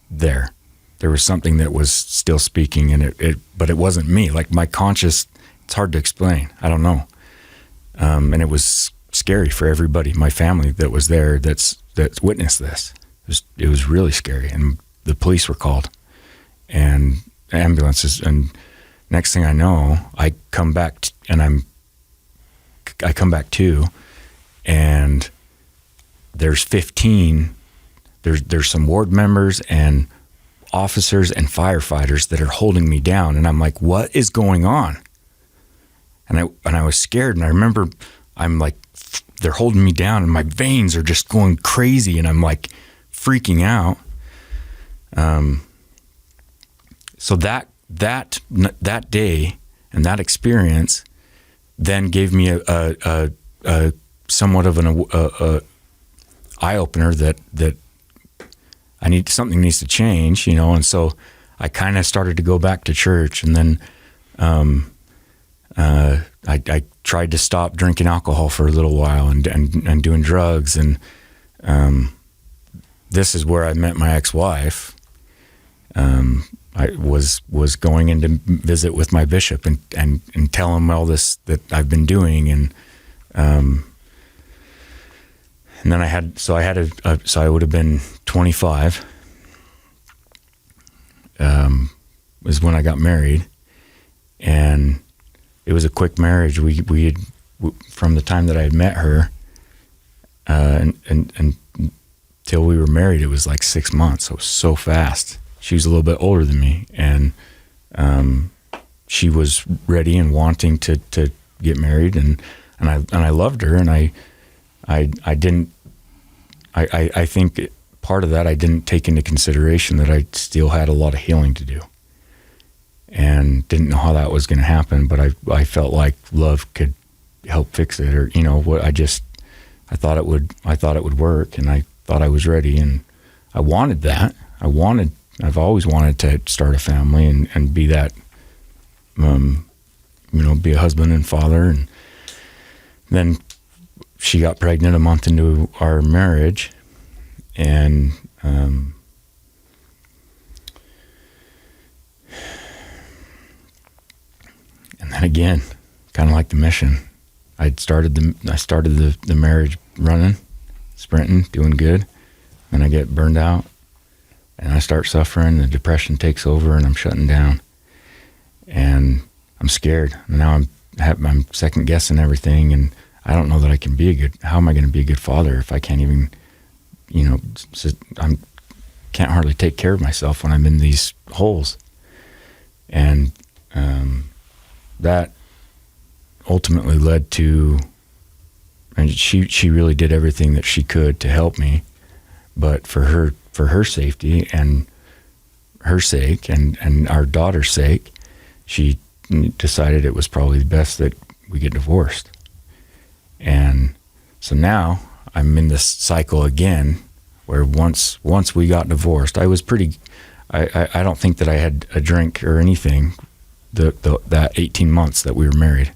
there. There was something that was still speaking, and but it wasn't me. Like my conscious, it's hard to explain. I don't know. And it was scary for everybody, my family that was there, that witnessed this. It was really scary, and the police were called, and ambulances. And next thing I know, I come back too, and there's 15. There's some ward members and officers and firefighters that are holding me down, and I'm like, what is going on? And I was scared, and I remember I'm like, they're holding me down, and my veins are just going crazy, and I'm like freaking out. So that day and that experience then gave me a somewhat of an eye opener that something needs to change, and so I kind of started to go back to church, and then I tried to stop drinking alcohol for a little while and doing drugs, and this is where I met my ex-wife. I was going in to visit with my bishop and tell him all this that I've been doing, and then I would have been 25. Was when I got married, and it was a quick marriage. We had, from the time that I had met her, and till we were married, it was like 6 months. So it was so fast. She was a little bit older than me, and she was ready and wanting to get married, and I loved her, and I didn't. I think part of that I didn't take into consideration that I still had a lot of healing to do, and didn't know how that was going to happen. But I felt like love could help fix it, or what. I thought it would work, and I thought I was ready, and I wanted that. I've always wanted to start a family and be that, be a husband and father. And then she got pregnant a month into our marriage, and and then again, kind of like the mission, I started the marriage running, sprinting, doing good. Then I get burned out, and I start suffering. The depression takes over, and I'm shutting down, and I'm scared. Now I'm second guessing everything, and I don't know that I can be how am I going to be a good father if I can't even, can't hardly take care of myself when I'm in these holes. And that ultimately led to, and she really did everything that she could to help me, but for her safety and her sake and our daughter's sake, she decided it was probably best that we get divorced. And So now I'm in this cycle again, where once we got divorced, I was pretty. I don't think that I had a drink or anything that 18 months that we were married.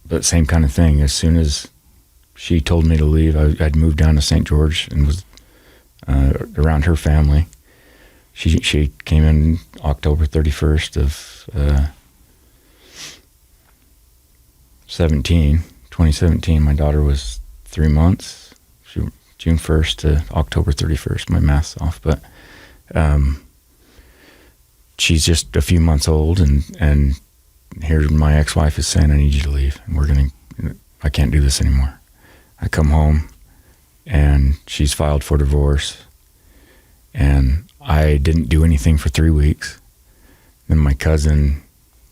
But same kind of thing. As soon as she told me to leave, I'd moved down to St. George and was around her family. She came in October 31st of 2017. My daughter was 3 months. June 1st to October 31st. My math's off, but she's just a few months old, and here my ex-wife is saying, I need you to leave. And I can't do this anymore. I come home and she's filed for divorce, and I didn't do anything for 3 weeks. Then my cousin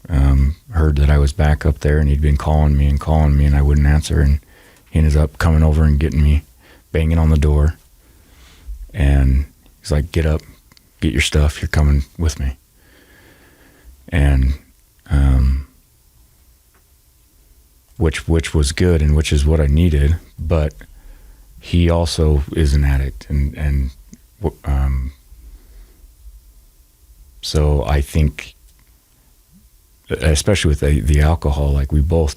heard that I was back up there, and he'd been calling me, and I wouldn't answer, and he ended up coming over and getting me, banging on the door, and he's like, get up, get your stuff, you're coming with me. And which was good, and which is what I needed, but he also is an addict, and so I think, especially with the alcohol, like we both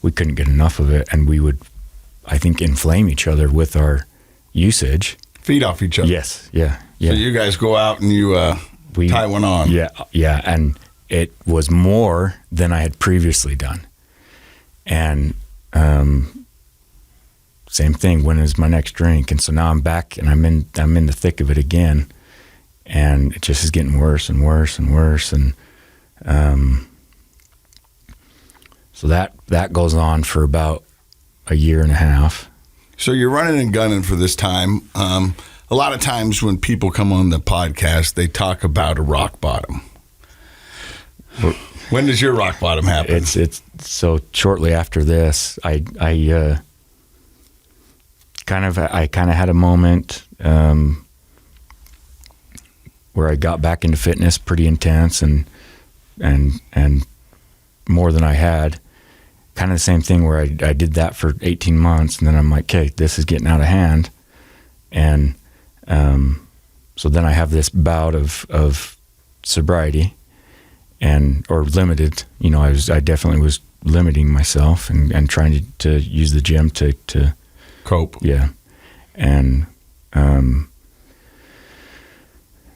we couldn't get enough of it, and we would, I think, inflame each other with our usage. Feed off each other. Yes, yeah. So you guys go out and you tie one on. Yeah, and it was more than I had previously done. And same thing, when is my next drink? And so now I'm back, and I'm in the thick of it again, and it just is getting worse and worse and worse. And so that goes on for about a year and a half. So you're running and gunning for this time. A lot of times when people come on the podcast, they talk about a rock bottom. When does your rock bottom happen? It's so shortly after this, I kind of had a moment where I got back into fitness pretty intense and more than I had. Kind of the same thing where I did that for 18 months, and then I'm like, okay, this is getting out of hand. And so then I have this bout of sobriety or limited. I definitely was limiting myself and trying to use the gym to cope. Yeah. And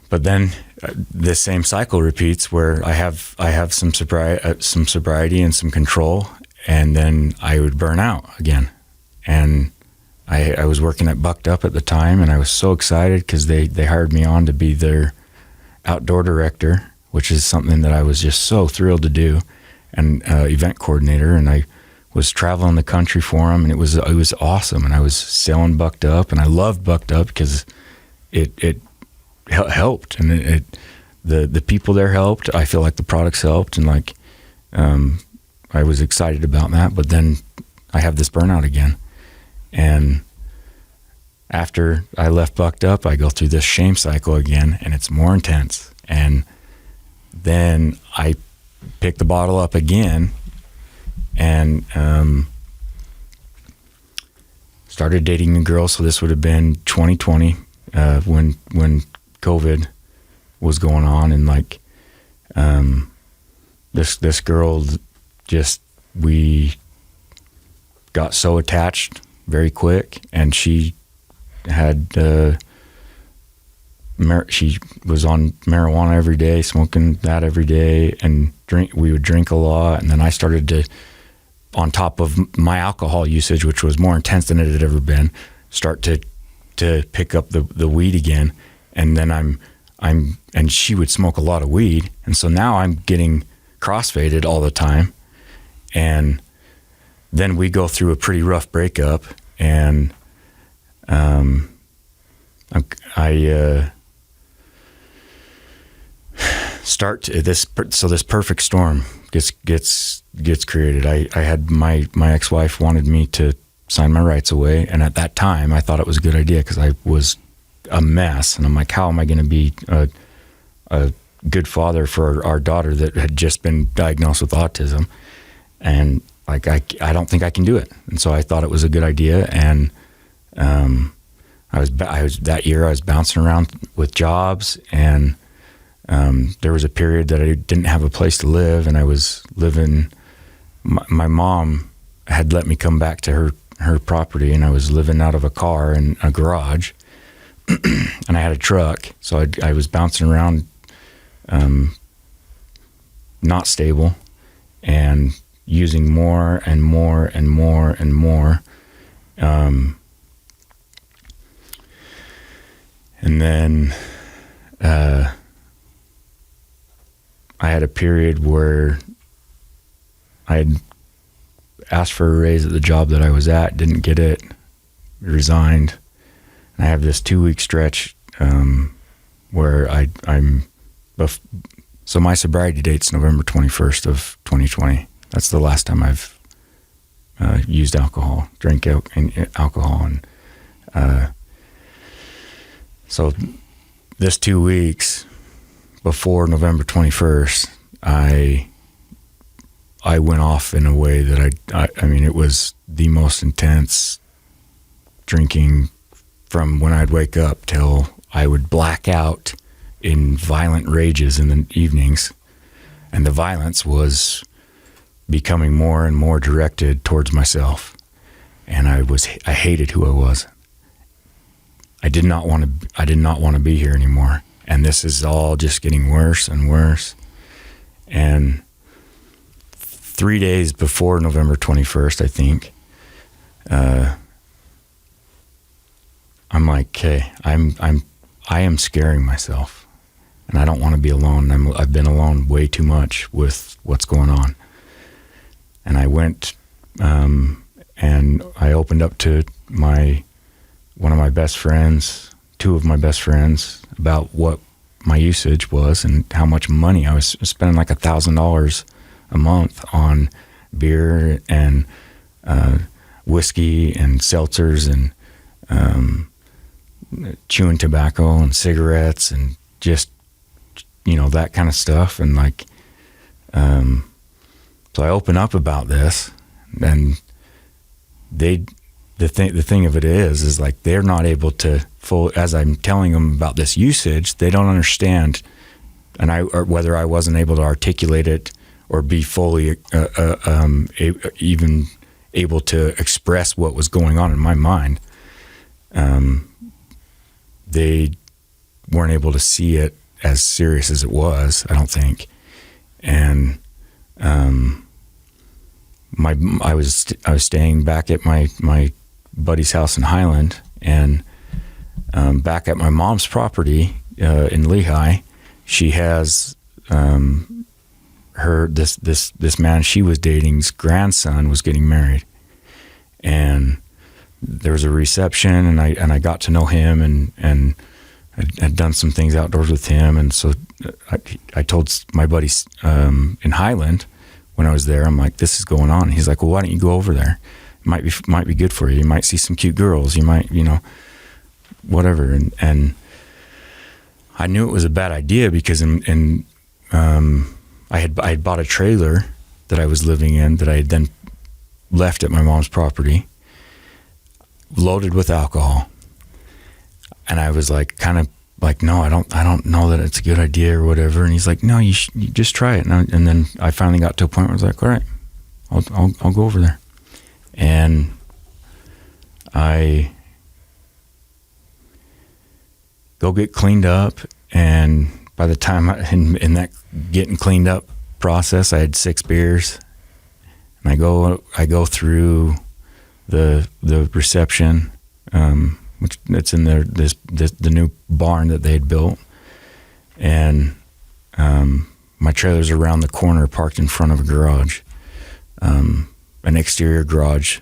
but then this same cycle repeats, where I have some sobriety and some control, and then I would burn out again. And I was working at Bucked Up at the time, and I was so excited because they hired me on to be their outdoor director, which is something that I was just so thrilled to do, and event coordinator. And I was traveling the country for them, and it was awesome. And I was selling Bucked Up, and I loved Bucked Up because it helped, and the people there helped. I feel like the products helped, and like I was excited about that. But then I have this burnout again. And after I left Bucked Up, I go through this shame cycle again, and it's more intense. And then I pick the bottle up again, and started dating a girl. So this would have been 2020, when COVID was going on, and like this girl, just, we got so attached very quick, and she had she was on marijuana every day, smoking that every day, and we would drink a lot. And then I started to, on top of my alcohol usage, which was more intense than it had ever been, start to pick up the weed again. And then and she would smoke a lot of weed, and so now I'm getting crossfaded all the time. And then we go through a pretty rough breakup, and I start to this perfect storm gets created. I had my ex-wife wanted me to sign my rights away, and at that time I thought it was a good idea because I was a mess, and I'm like, how am I going to be a good father for our daughter that had just been diagnosed with autism? And like, I don't think I can do it. And so I thought it was a good idea. And I was that year I was bouncing around with jobs, and there was a period that I didn't have a place to live, and I was living. My mom had let me come back to her property, and I was living out of a car in a garage, and I had a truck, so I was bouncing around, not stable, and using more and more and more and more. And then I had a period where I had asked for a raise at the job that I was at, didn't get it, resigned. And I have this 2-week stretch where so my sobriety date's November 21st of 2020. That's the last time I've used alcohol, drank alcohol. And so this 2 weeks before November 21st, I went off in a way that I mean, it was the most intense drinking from when I'd wake up till I would black out in violent rages in the evenings. And the violence was becoming more and more directed towards myself. And I hated who I was. I did not want to be here anymore. And this is all just getting worse and worse. And 3 days before November 21st, I think, I'm like, okay, I am scaring myself, and I don't want to be alone. I've been alone way too much with what's going on. And I went, and I opened up to one of my best friends, two of my best friends, about what my usage was and how much money I was spending, like $1,000 a month on beer and whiskey and seltzers and chewing tobacco and cigarettes and just, that kind of stuff. And like, so I open up about this, and the thing of it is like, they're not able to as I'm telling them about this usage, they don't understand, or whether I wasn't able to articulate it or be fully even able to express what was going on in my mind. They weren't able to see it as serious as it was, I don't think. And I was staying back at my buddy's house in Highland, and back at my mom's property in Lehigh, she has this man she was dating's grandson was getting married, and there was a reception, and I got to know him, and I had done some things outdoors with him, and so I told my buddies in Highland when I was there, I'm like, this is going on. He's like, well, why don't you go over there? It might be good for you. You might see some cute girls. You might, whatever. And I knew it was a bad idea because I had bought a trailer that I was living in that I had then left at my mom's property, loaded with alcohol. And I was like, kind of like, no, I don't know that it's a good idea or whatever. And he's like, no, you just try it. And then I finally got to a point where I was like, all right, I'll go over there. And I go get cleaned up, and by the time in that getting cleaned up process, I had 6 beers, and I go through the reception, which it's in the new barn that they had built, and my trailer's around the corner, parked in front of a garage, an exterior garage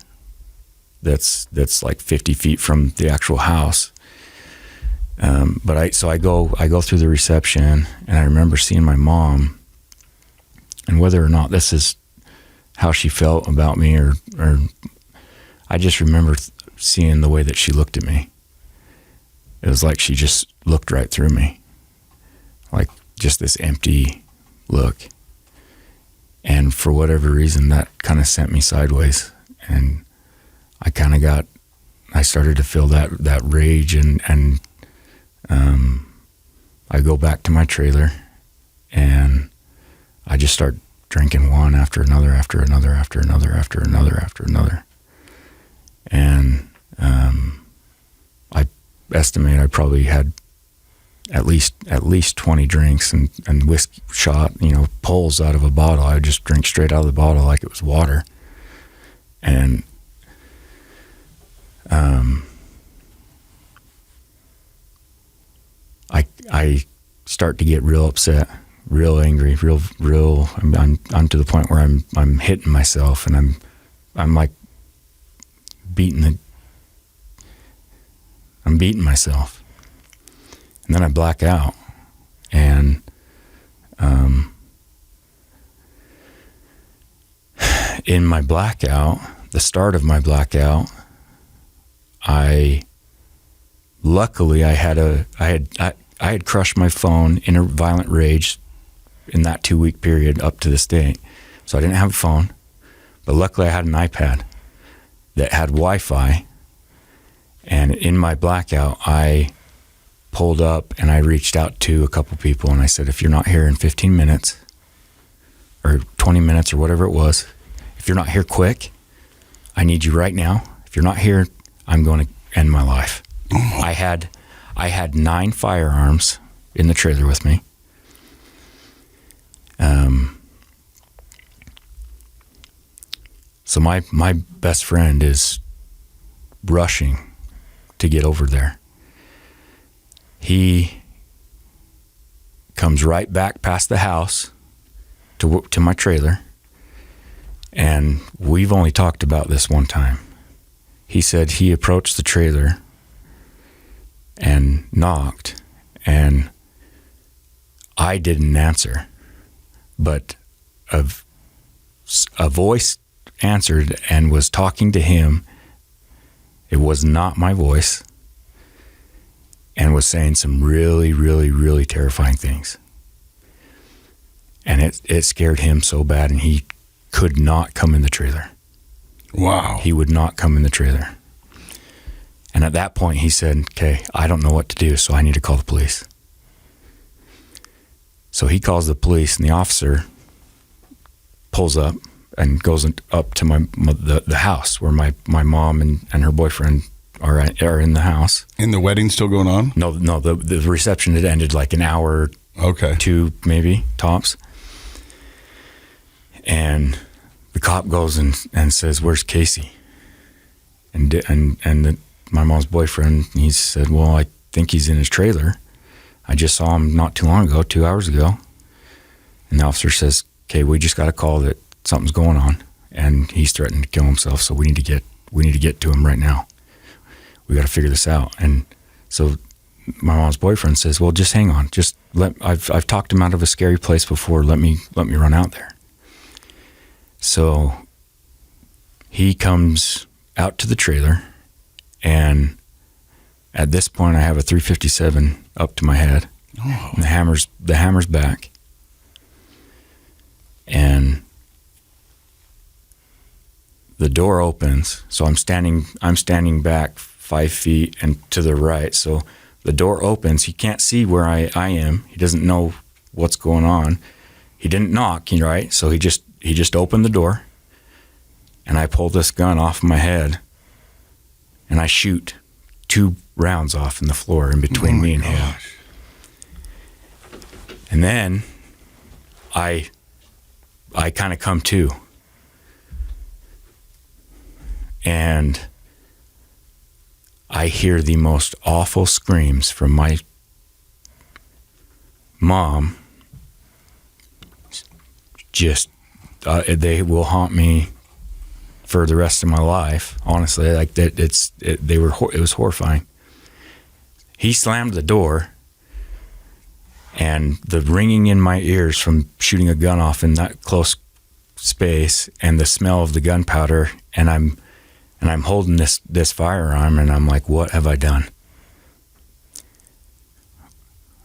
that's like 50 feet from the actual house. But I go through the reception, and I remember seeing my mom, and whether or not this is how she felt about me or I just remember seeing the way that she looked at me. It was like she just looked right through me, like just this empty look. And for whatever reason, that kind of sent me sideways. And I started to feel that rage, and I go back to my trailer, and I just start drinking one after another, after another, after another, after another, after another. And I estimate I probably had at least 20 drinks and whiskey shot, pulls out of a bottle. I would just drink straight out of the bottle like it was water. And I start to get real upset, real angry, real. I'm to the point where I'm hitting myself, and I'm like beating myself, and then I black out, and in my blackout, the start of my blackout, luckily I had crushed my phone in a violent rage in that 2-week period up to this day. So I didn't have a phone, but luckily I had an iPad that had Wi-Fi. And in my blackout, I pulled up and I reached out to a couple people, and I said, if you're not here in 15 minutes or 20 minutes or whatever it was, if you're not here quick, I need you right now. If you're not here, I'm going to end my life. I had 9 firearms in the trailer with me. So my best friend is rushing to get over there. He comes right back past the house to my trailer, and we've only talked about this one time. He said he approached the trailer and knocked, and I didn't answer, but a voice answered and was talking to him. It was not my voice, and was saying some really, really, really terrifying things. And it scared him so bad, and he could not come in the trailer. Wow. He would not come in the trailer. And at that point, he said, okay, I don't know what to do, so I need to call the police. So he calls the police, and the officer pulls up and goes up to the house where my mom and her boyfriend are in the house. And the wedding's still going on? No, the reception had ended like an hour, okay, 2 maybe, tops. And the cop goes and says, where's Casey? And my mom's boyfriend, he said, well, I think he's in his trailer. I just saw him not too long ago, 2 hours ago. And the officer says, okay, we just got a call that something's going on, and he's threatening to kill himself, so we need to get to him right now. We got to figure this out. And so my mom's boyfriend says, well, just hang on. Just I've talked him out of a scary place before. Let me run out there. So he comes out to the trailer, and at this point I have a .357 up to my head. Oh. And the hammer's back. And the door opens, so I'm standing back 5 feet and to the right. So the door opens. He can't see where I am. He doesn't know what's going on. He didn't knock, right? So he just opened the door, and I pull this gun off my head, and I shoot 2 rounds off in the floor in between me and him. And then I kind of come to. And I hear the most awful screams from my mom. Just, they will haunt me for the rest of my life. Honestly, like that, it was horrifying. He slammed the door, and the ringing in my ears from shooting a gun off in that close space, and the smell of the gunpowder, and I'm holding this firearm, and I'm like, what have I done?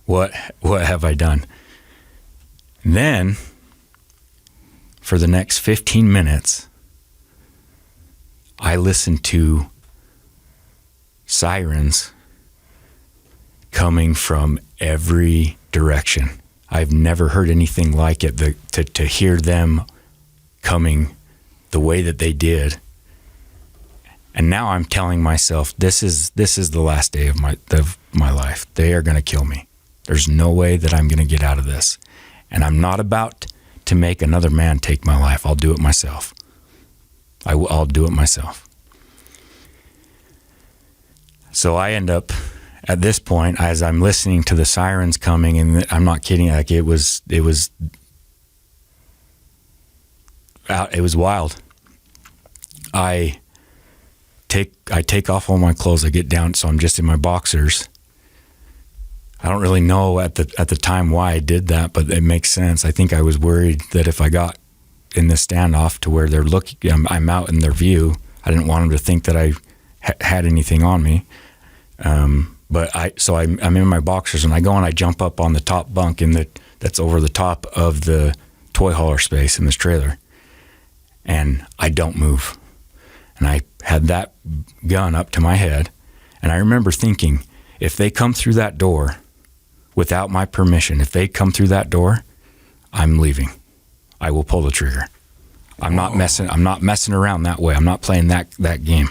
What have I done? And then for the next 15 minutes, I listened to sirens coming from every direction. I've never heard anything like it. To hear them coming the way that they did, and now I'm telling myself, this is the last day of my life. They are going to kill me. There's no way that I'm going to get out of this, and I'm not about to make another man take my life. I'll do it myself. I'll do it myself. So I end up, at this point, as I'm listening to the sirens coming, and I'm not kidding, like it was wild. I take off all my clothes. I get down, so I'm just in my boxers. I don't really know at the time why I did that, but it makes sense. I think I was worried that if I got in this standoff to where they're looking, I'm out in their view, I didn't want them to think that I had anything on me. But I'm in my boxers, and I go and I jump up on the top bunk that's over the top of the toy hauler space in this trailer, and I don't move. And I had that gun up to my head, and I remember thinking, if they come through that door without my permission, if they come through that door, I'm leaving. I will pull the trigger. I'm not messing around that way. I'm not playing that game.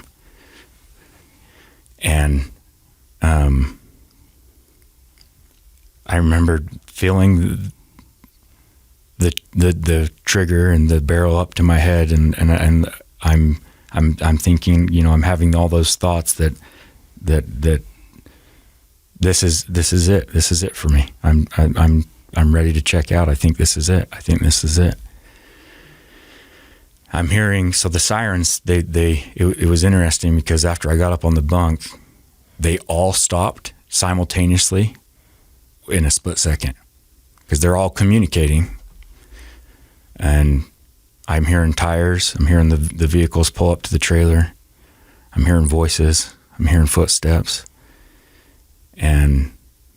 And I remember feeling the trigger and the barrel up to my head, and I'm thinking, I'm having all those thoughts that this is it. This is it for me. I'm ready to check out. I think this is it. I'm hearing, so the sirens, it was interesting because after I got up on the bunk, they all stopped simultaneously in a split second because they're all communicating. And I'm hearing tires. I'm hearing the vehicles pull up to the trailer. I'm hearing voices. I'm hearing footsteps. And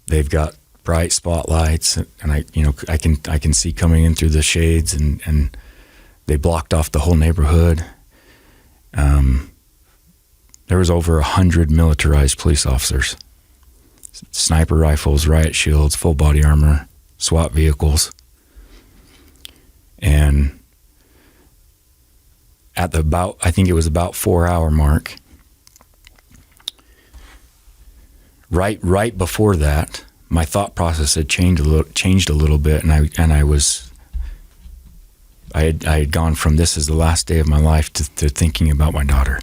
they've got bright spotlights, and I can see coming in through the shades, and they blocked off the whole neighborhood. There was over 100 militarized police officers, sniper rifles, riot shields, full body armor, SWAT vehicles. And at I think it was about 4 hour mark, right before that, my thought process had changed a little bit, and I had gone from this is the last day of my life to thinking about my daughter.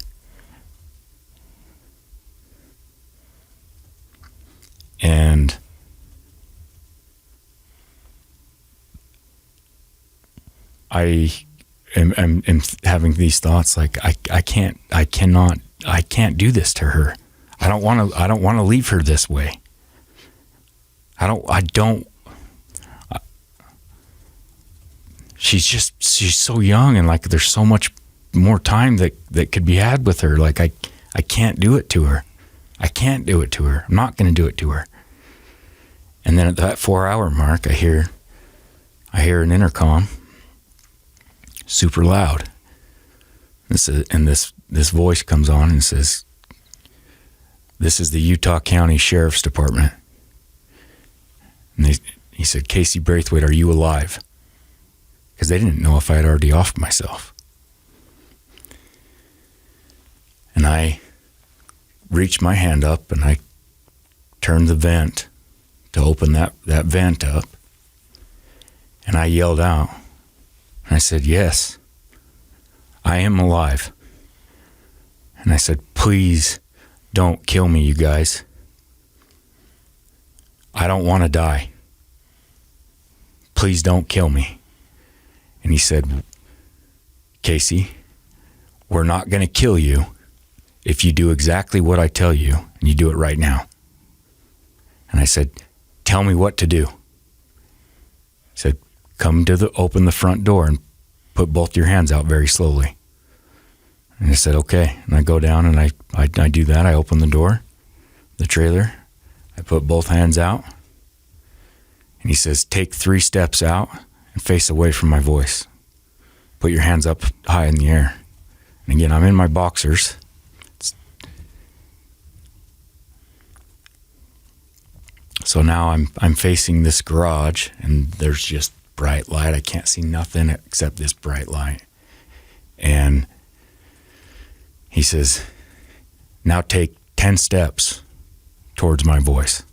And I am having these thoughts like I can't do this to her. I don't want to leave her this way. She's so young, and like there's so much more time that could be had with her. Like I can't do it to her. I'm not going to do it to her. And then at that 4 hour mark, I hear an intercom, super loud. This voice comes on and says, "This is the Utah County Sheriff's Department." And he said, "Casey Braithwaite, are you alive?" Because they didn't know if I had already offed myself. And I reached my hand up and I turned the vent to open that vent up. And I yelled out, and I said, "Yes, I am alive." And I said, "Please don't kill me, you guys. I don't want to die. Please don't kill me." And he said, "Casey, we're not going to kill you if you do exactly what I tell you, and you do it right now." And I said, "Tell me what to do." He said, open the front door and put both your hands out very slowly. And I said, "Okay." And I go down and I do that. I open the door, the trailer. I put both hands out. And he says, "Take 3 steps out and face away from my voice." put your hands up high in the air. And again, I'm in my boxers. So now I'm facing this garage, and there's just bright light. I can't see nothing except this bright light. And he says, now take 10 steps towards my voice.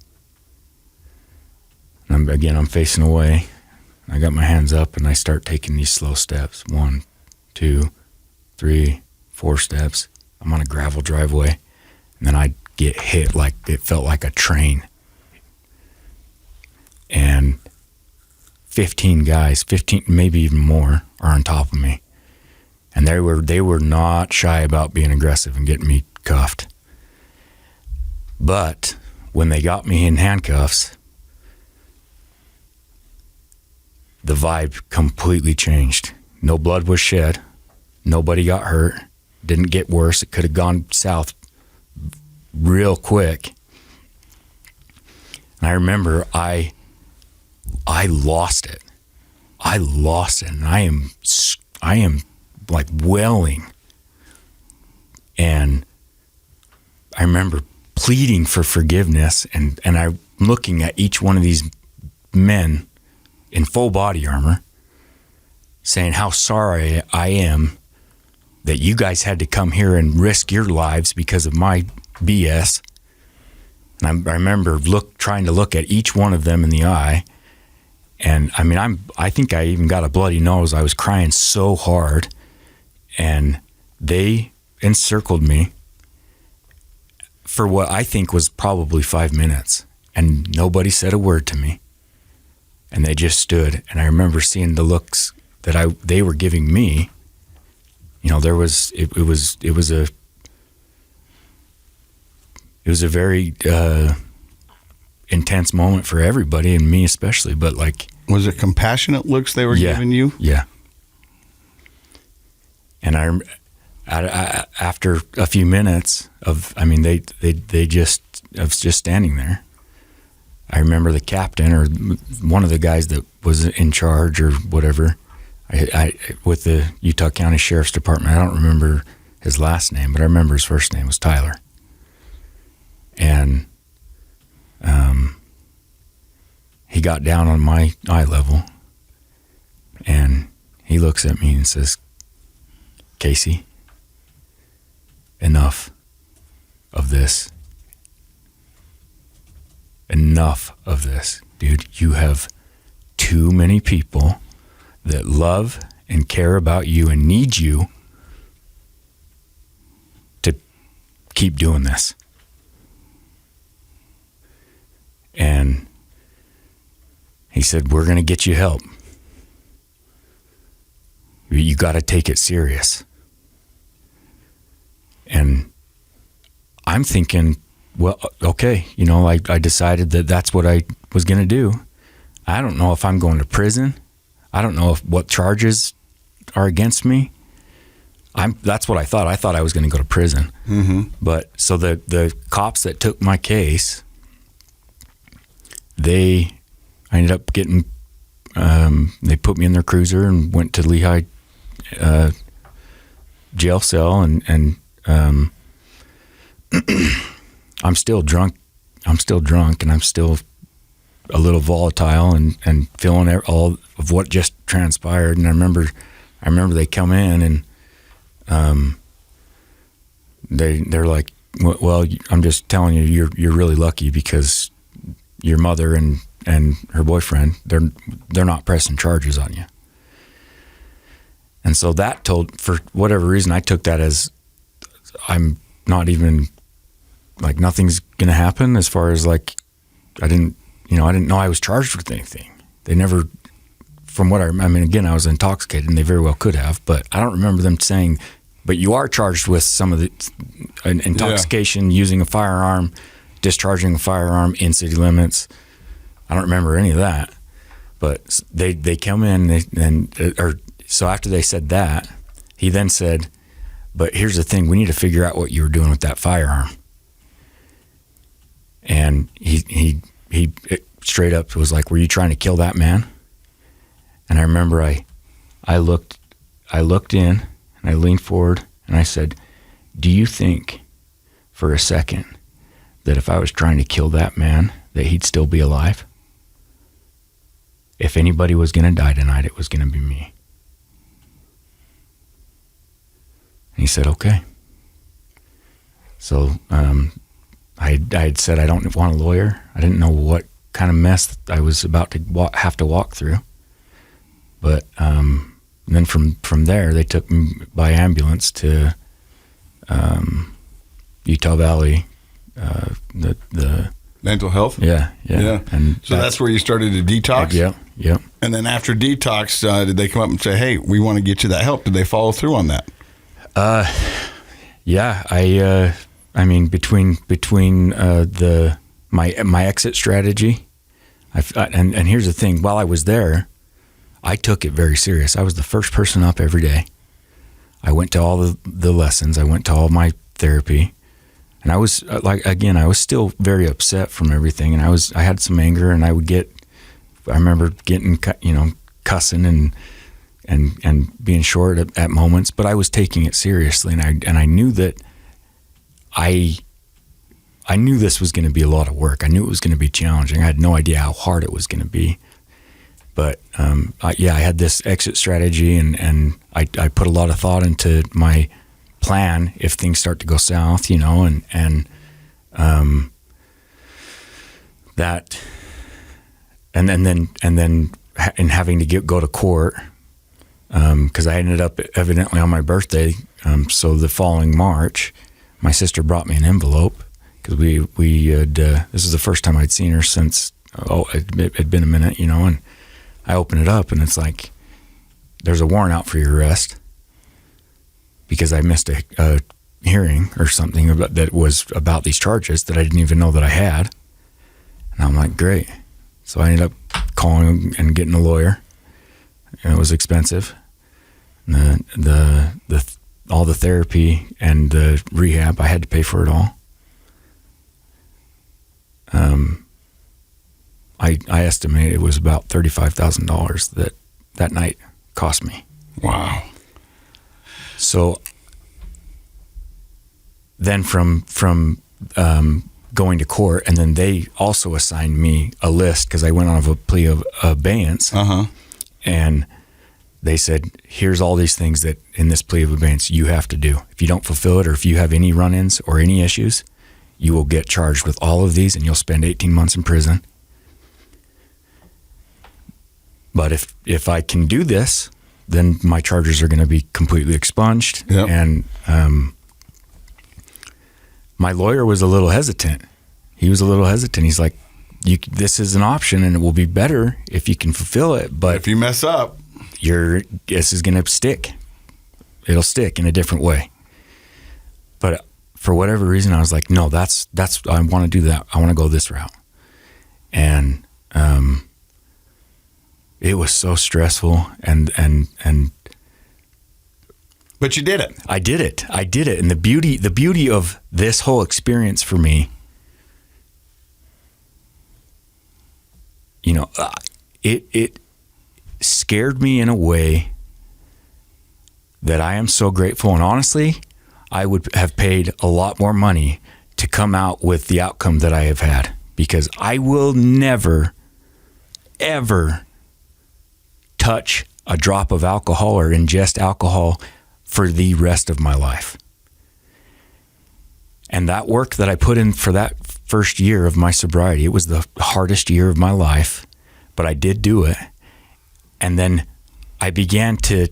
And I'm facing away. I got my hands up, and I start taking these slow steps. 1, 2, 3, 4 steps. I'm on a gravel driveway, and then I get hit like it felt like a train. And 15 guys, 15, maybe even more, are on top of me. And they were not shy about being aggressive and getting me cuffed. But when they got me in handcuffs, the vibe completely changed. No blood was shed. Nobody got hurt. Didn't get worse. It could have gone south real quick. And I remember I lost it. I lost it. And I am like wailing. And I remember pleading for forgiveness, and I'm looking at each one of these men in full body armor, saying how sorry I am that you guys had to come here and risk your lives because of my BS. And I remember trying to look at each one of them in the eye. And I mean, I think I even got a bloody nose. I was crying so hard. And they encircled me for what I think was probably 5 minutes. And nobody said a word to me. And they just stood. And I remember seeing the looks that they were giving me. You know, it was a very intense moment for everybody, and me especially. But like, was it compassionate looks they were giving you? Yeah. And I after a few minutes of, I mean, they just, I was just standing there. I remember the captain or one of the guys that was in charge or whatever, I with the Utah County Sheriff's Department. I don't remember his last name, but I remember his first name was Tyler. And he got down on my eye level, and he looks at me and says, "Casey, enough of this. Enough of this. Dude, you have too many people that love and care about you and need you to keep doing this." And he said, "We're going to get you help. You got to take it serious." And I'm thinking, well, okay, you know, I decided that that's what I was going to do. I don't know if I'm going to prison. I don't know what charges are against me. That's what I thought. I thought I was going to go to prison. Mm-hmm. But so the cops that took my case, I ended up getting, they put me in their cruiser and went to Lehigh jail cell, and I'm still drunk. I'm still drunk, and I'm still a little volatile and feeling all of what just transpired. And I remember they come in, and they're like, "Well, I'm just telling you, you're really lucky because your mother and her boyfriend, they're not pressing charges on you." And so for whatever reason, I took that as I'm not even, like, nothing's gonna happen, as far as like, I didn't know I was charged with anything. They never, from what I mean, again, I was intoxicated, and they very well could have, but I don't remember them saying, "But you are charged with some of the intoxication, using a firearm, discharging a firearm in city limits." I don't remember any of that. But they come in, so after they said that, he then said, "But here's the thing, we need to figure out what you were doing with that firearm." And he straight up was like, "Were you trying to kill that man?" And I remember I looked I looked in and I leaned forward and I said, do you think for a second that if I was trying to kill that man, that he'd still be alive? If anybody was going to die tonight, it was going to be me. And he said, okay. So I had said I don't want a lawyer. I didn't know what kind of mess I was about to have to walk through. But then from there, they took me by ambulance to Utah Valley, the mental health. Yeah. And so that's where you started to detox. Yeah. And then after detox, did they come up and say, "Hey, we want to get you that help"? Did they follow through on that? Yeah. I mean, between my exit strategy, and here's the thing: while I was there, I took it very serious. I was the first person up every day. I went to all the lessons. I went to all my therapy, and I was I was still very upset from everything, and I had some anger, and I remember getting cussing and being short at moments, but I was taking it seriously, and I knew that I knew this was going to be a lot of work. I knew it was going to be challenging. I had no idea how hard it was going to be. But I had this exit strategy, and I put a lot of thought into my plan if things start to go south, and that, and then having to go to court, because I ended up evidently on my birthday. So the following March, my sister brought me an envelope because we had this is the first time I'd seen her since it had been a minute, and I open it up and it's like, there's a warrant out for your arrest because I missed a hearing or something that was about these charges that I didn't even know that I had. And I'm like, great. So I ended up calling and getting a lawyer, and it was expensive. And all the therapy and the rehab, I had to pay for it all. I estimate it was about $35,000 that night cost me. Wow. So then from going to court, and then they also assigned me a list because I went on a plea of abeyance. And they said, here's all these things that in this plea of abeyance you have to do. If you don't fulfill it, or if you have any run-ins or any issues, you will get charged with all of these and you'll spend 18 months in prison. But if I can do this, then my charges are going to be completely expunged. Yep. And my lawyer was a little hesitant. He's like, this is an option and it will be better if you can fulfill it. But if you mess up, this is going to stick. It'll stick in a different way. But for whatever reason, I was like, no, that's I want to do that. I want to go this route. And it was so stressful and but you did it. I did it. And the beauty of this whole experience for me, it scared me in a way that I am so grateful. And honestly, I would have paid a lot more money to come out with the outcome that I have had, because I will never, ever touch a drop of alcohol or ingest alcohol for the rest of my life. And that work that I put in for that first year of my sobriety, it was the hardest year of my life, but I did do it. And then I began to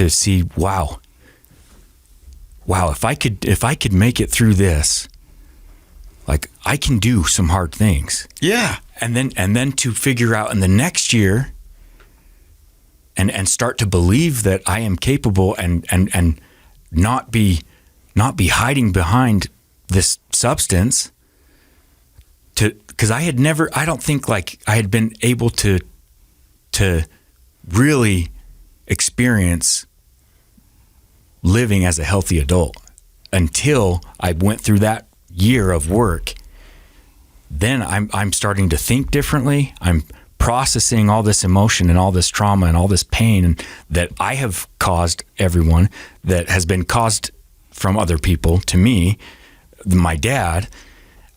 see, wow, if I could make it through this, like, I can do some hard things. Yeah. And then to figure out in the next year and start to believe that I am capable and not be hiding behind this substance, because I don't think like I had been able to really experience living as a healthy adult until I went through that year of work. Then I'm starting to think differently. I'm processing all this emotion and all this trauma and all this pain that I have caused everyone, that has been caused from other people to me, my dad,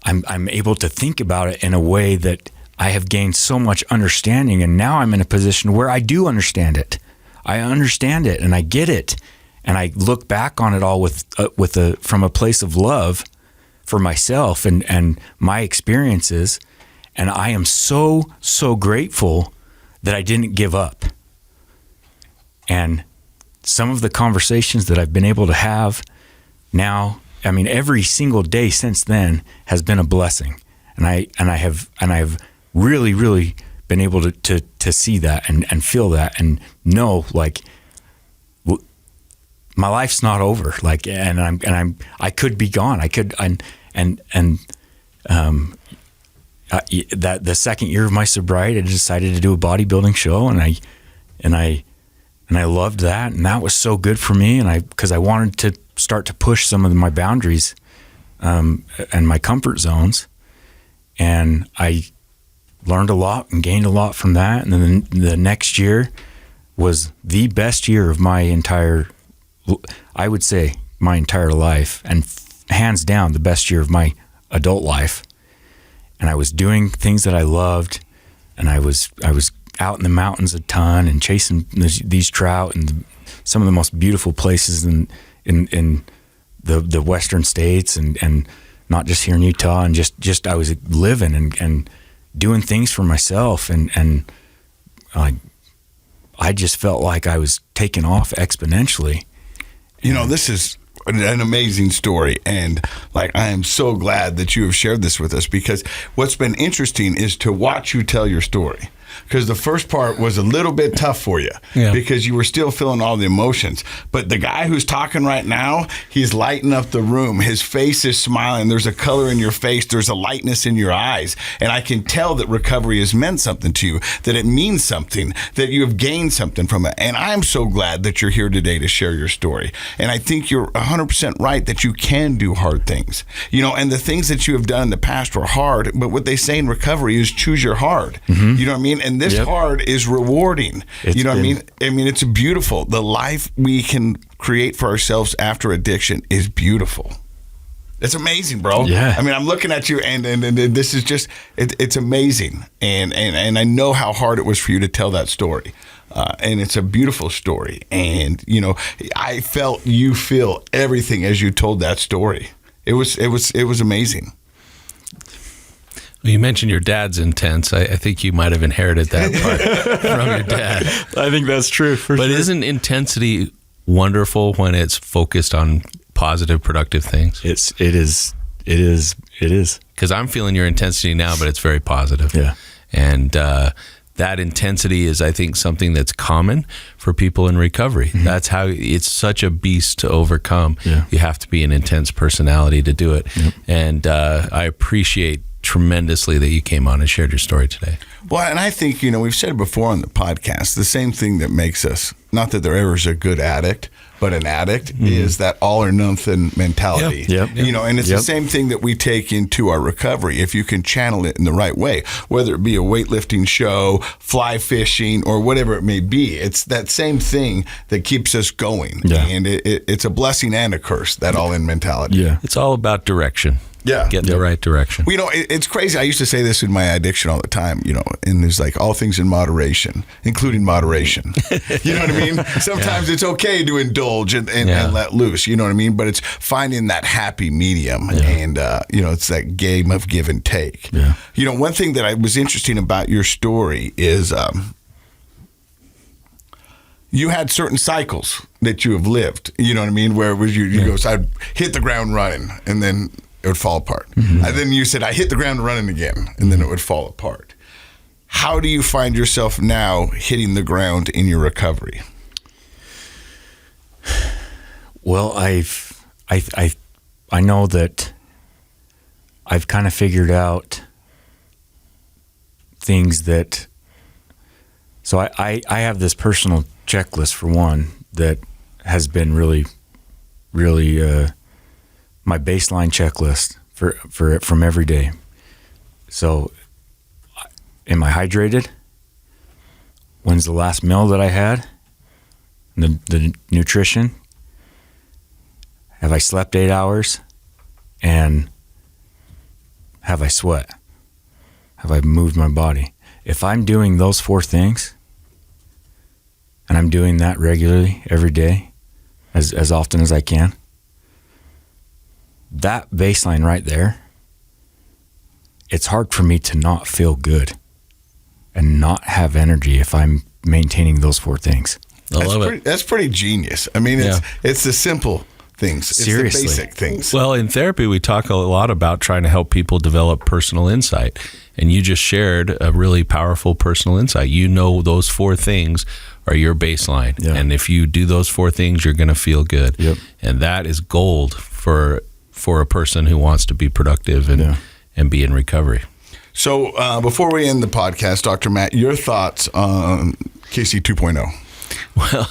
I'm able to think about it in a way that I have gained so much understanding, and now I'm in a position where I do understand it. I understand it and I get it, and I look back on it all from a place of love for myself and my experiences, and I am so grateful that I didn't give up. And some of the conversations that I've been able to have now, I mean, every single day since then has been a blessing, and I have really been able to see that and feel that and know, like, my life's not over. Like, I could be gone. I could, that the second year of my sobriety, I decided to do a bodybuilding show, and I loved that, and that was so good for me, and because I wanted to start to push some of my boundaries, and my comfort zones, and I learned a lot and gained a lot from that. And then the next year was the best year of my entire, I would say, my entire life, and hands down the best year of my adult life. And I was doing things that I loved, and I was out in the mountains a ton and chasing these trout and some of the most beautiful places in the western states, and not just here in Utah, and just I was living and doing things for myself, and I just felt like I was taking off exponentially. You know, this is an amazing story, and like, I am so glad that you have shared this with us, because what's been interesting is to watch you tell your story. Because the first part was a little bit tough for you, because you were still feeling all the emotions. But the guy who's talking right now, he's lighting up the room. His face is smiling. There's a color in your face. There's a lightness in your eyes. And I can tell that recovery has meant something to you, that it means something, that you have gained something from it. And I'm so glad that you're here today to share your story. And I think you're 100% right that you can do hard things. You know, and the things that you have done in the past were hard, but what they say in recovery is choose your hard. Mm-hmm. You know what I mean? And this hard is rewarding. You know what I mean? I mean, it's beautiful. The life we can create for ourselves after addiction is beautiful. It's amazing, bro. Yeah. I mean, I'm looking at you, and this is just, it's amazing. And I know how hard it was for you to tell that story. And it's a beautiful story. And, you know, I felt you feel everything as you told that story. It was amazing. Well, you mentioned your dad's intense. I think you might have inherited that part from your dad. I think that's true. But isn't intensity wonderful when it's focused on positive, productive things? It is. Because I'm feeling your intensity now, but it's very positive. Yeah. And that intensity is, I think, something that's common for people in recovery. Mm-hmm. That's how it's such a beast to overcome. Yeah. You have to be an intense personality to do it. Yep. And I appreciate tremendously that you came on and shared your story today. Well, and I think, you know, we've said it before on the podcast, the same thing that makes us, not that there ever is a good addict, but an addict is that all or nothing mentality. Yep. You know, and it's the same thing that we take into our recovery if you can channel it in the right way, whether it be a weightlifting show, fly fishing, or whatever it may be. It's that same thing that keeps us going. Yeah. And it's a blessing and a curse, that all in mentality. Yeah. It's all about direction. Yeah. Get in the right direction. Well, you know, it's crazy. I used to say this in my addiction all the time, you know, and there's like all things in moderation, including moderation. You know what I mean? Sometimes it's okay to indulge and let loose, you know what I mean? But it's finding that happy medium, and, you know, it's that game of give and take. Yeah. You know, one thing that was interesting about your story is you had certain cycles that you have lived, you know what I mean? Where it was you go, so I'd hit the ground running, and then it would fall apart. Mm-hmm. And then you said, I hit the ground running again, and then it would fall apart. How do you find yourself now hitting the ground in your recovery? Well, I know that I've kind of figured out things that, so I have this personal checklist, for one, that has been really my baseline checklist for from every day. So, am I hydrated? when's the last meal that I had? The nutrition. Have I slept 8 hours? And have I sweat? Have I moved my body? If I'm doing those 4 things, and I'm doing that regularly every day, as often as I can, that baseline right there, it's hard for me to not feel good and not have energy if I'm maintaining those 4 things. I love it. That's pretty genius. I mean, it's the simple things. It's Seriously. the basic things. Well, in therapy, we talk a lot about trying to help people develop personal insight. And you just shared a really powerful personal insight. You know those 4 things are your baseline. Yeah. And if you do those 4 things, you're going to feel good. Yep. And that is gold for a person who wants to be productive and be in recovery. So before we end the podcast, Dr. Matt, your thoughts on KC 2.0? Well,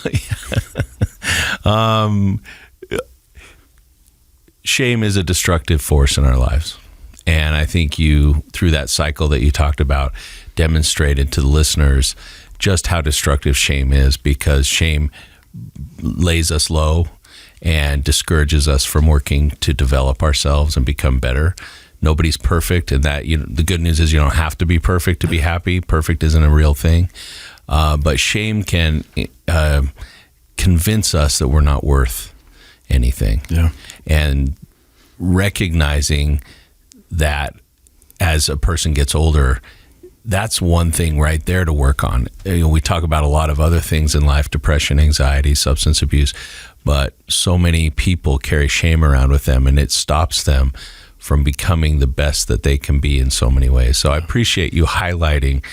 shame is a destructive force in our lives. And I think you, through that cycle that you talked about, demonstrated to the listeners just how destructive shame is, because shame lays us low and discourages us from working to develop ourselves and become better. Nobody's perfect, and that the good news is you don't have to be perfect to be happy. Perfect isn't a real thing. But shame can convince us that we're not worth anything. Yeah. And recognizing that as a person gets older, that's one thing right there to work on. We talk about a lot of other things in life, depression, anxiety, substance abuse, but so many people carry shame around with them, and it stops them from becoming the best that they can be in so many ways. So I appreciate you highlighting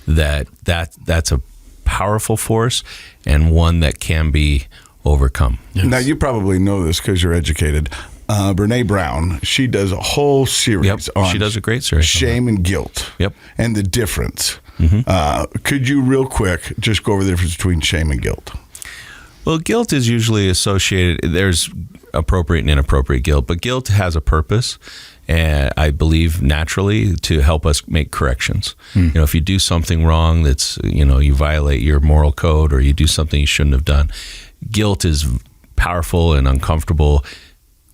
that's a powerful force and one that can be overcome. Yes. Now, you probably know this because you're educated. Brene Brown, she does a whole series on she does a great series shame and guilt and the difference. Could you real quick just go over the difference between shame and guilt? Well, guilt is usually associated, there's appropriate and inappropriate guilt, but guilt has a purpose, and I believe naturally to help us make corrections. If you do something wrong that's, you violate your moral code, or you do something you shouldn't have done, guilt is powerful and uncomfortable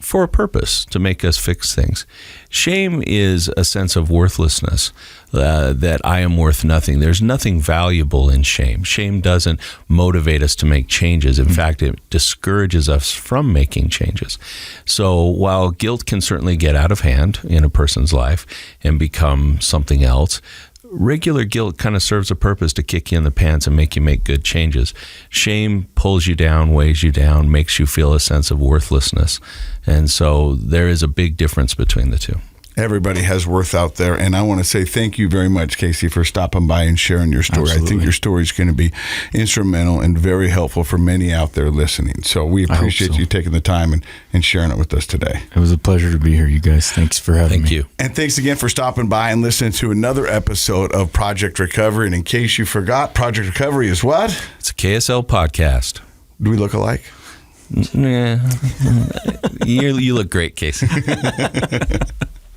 for a purpose, to make us fix things. Shame is a sense of worthlessness, that I am worth nothing. There's nothing valuable in shame. Shame doesn't motivate us to make changes. In fact, it discourages us from making changes. So while guilt can certainly get out of hand in a person's life and become something else, regular guilt kind of serves a purpose to kick you in the pants and make you make good changes. Shame pulls you down, weighs you down, makes you feel a sense of worthlessness. And so there is a big difference between the two. Everybody has worth out there. And I want to say thank you very much, Casey, for stopping by and sharing your story. Absolutely. I think your story is going to be instrumental and very helpful for many out there listening. So we appreciate you taking the time and sharing it with us today. It was a pleasure to be here, you guys. Thanks for having me. Thank you. And thanks again for stopping by and listening to another episode of Project Recovery. And in case you forgot, Project Recovery is what? It's a KSL podcast. Do we look alike? Yeah. You look great, Casey.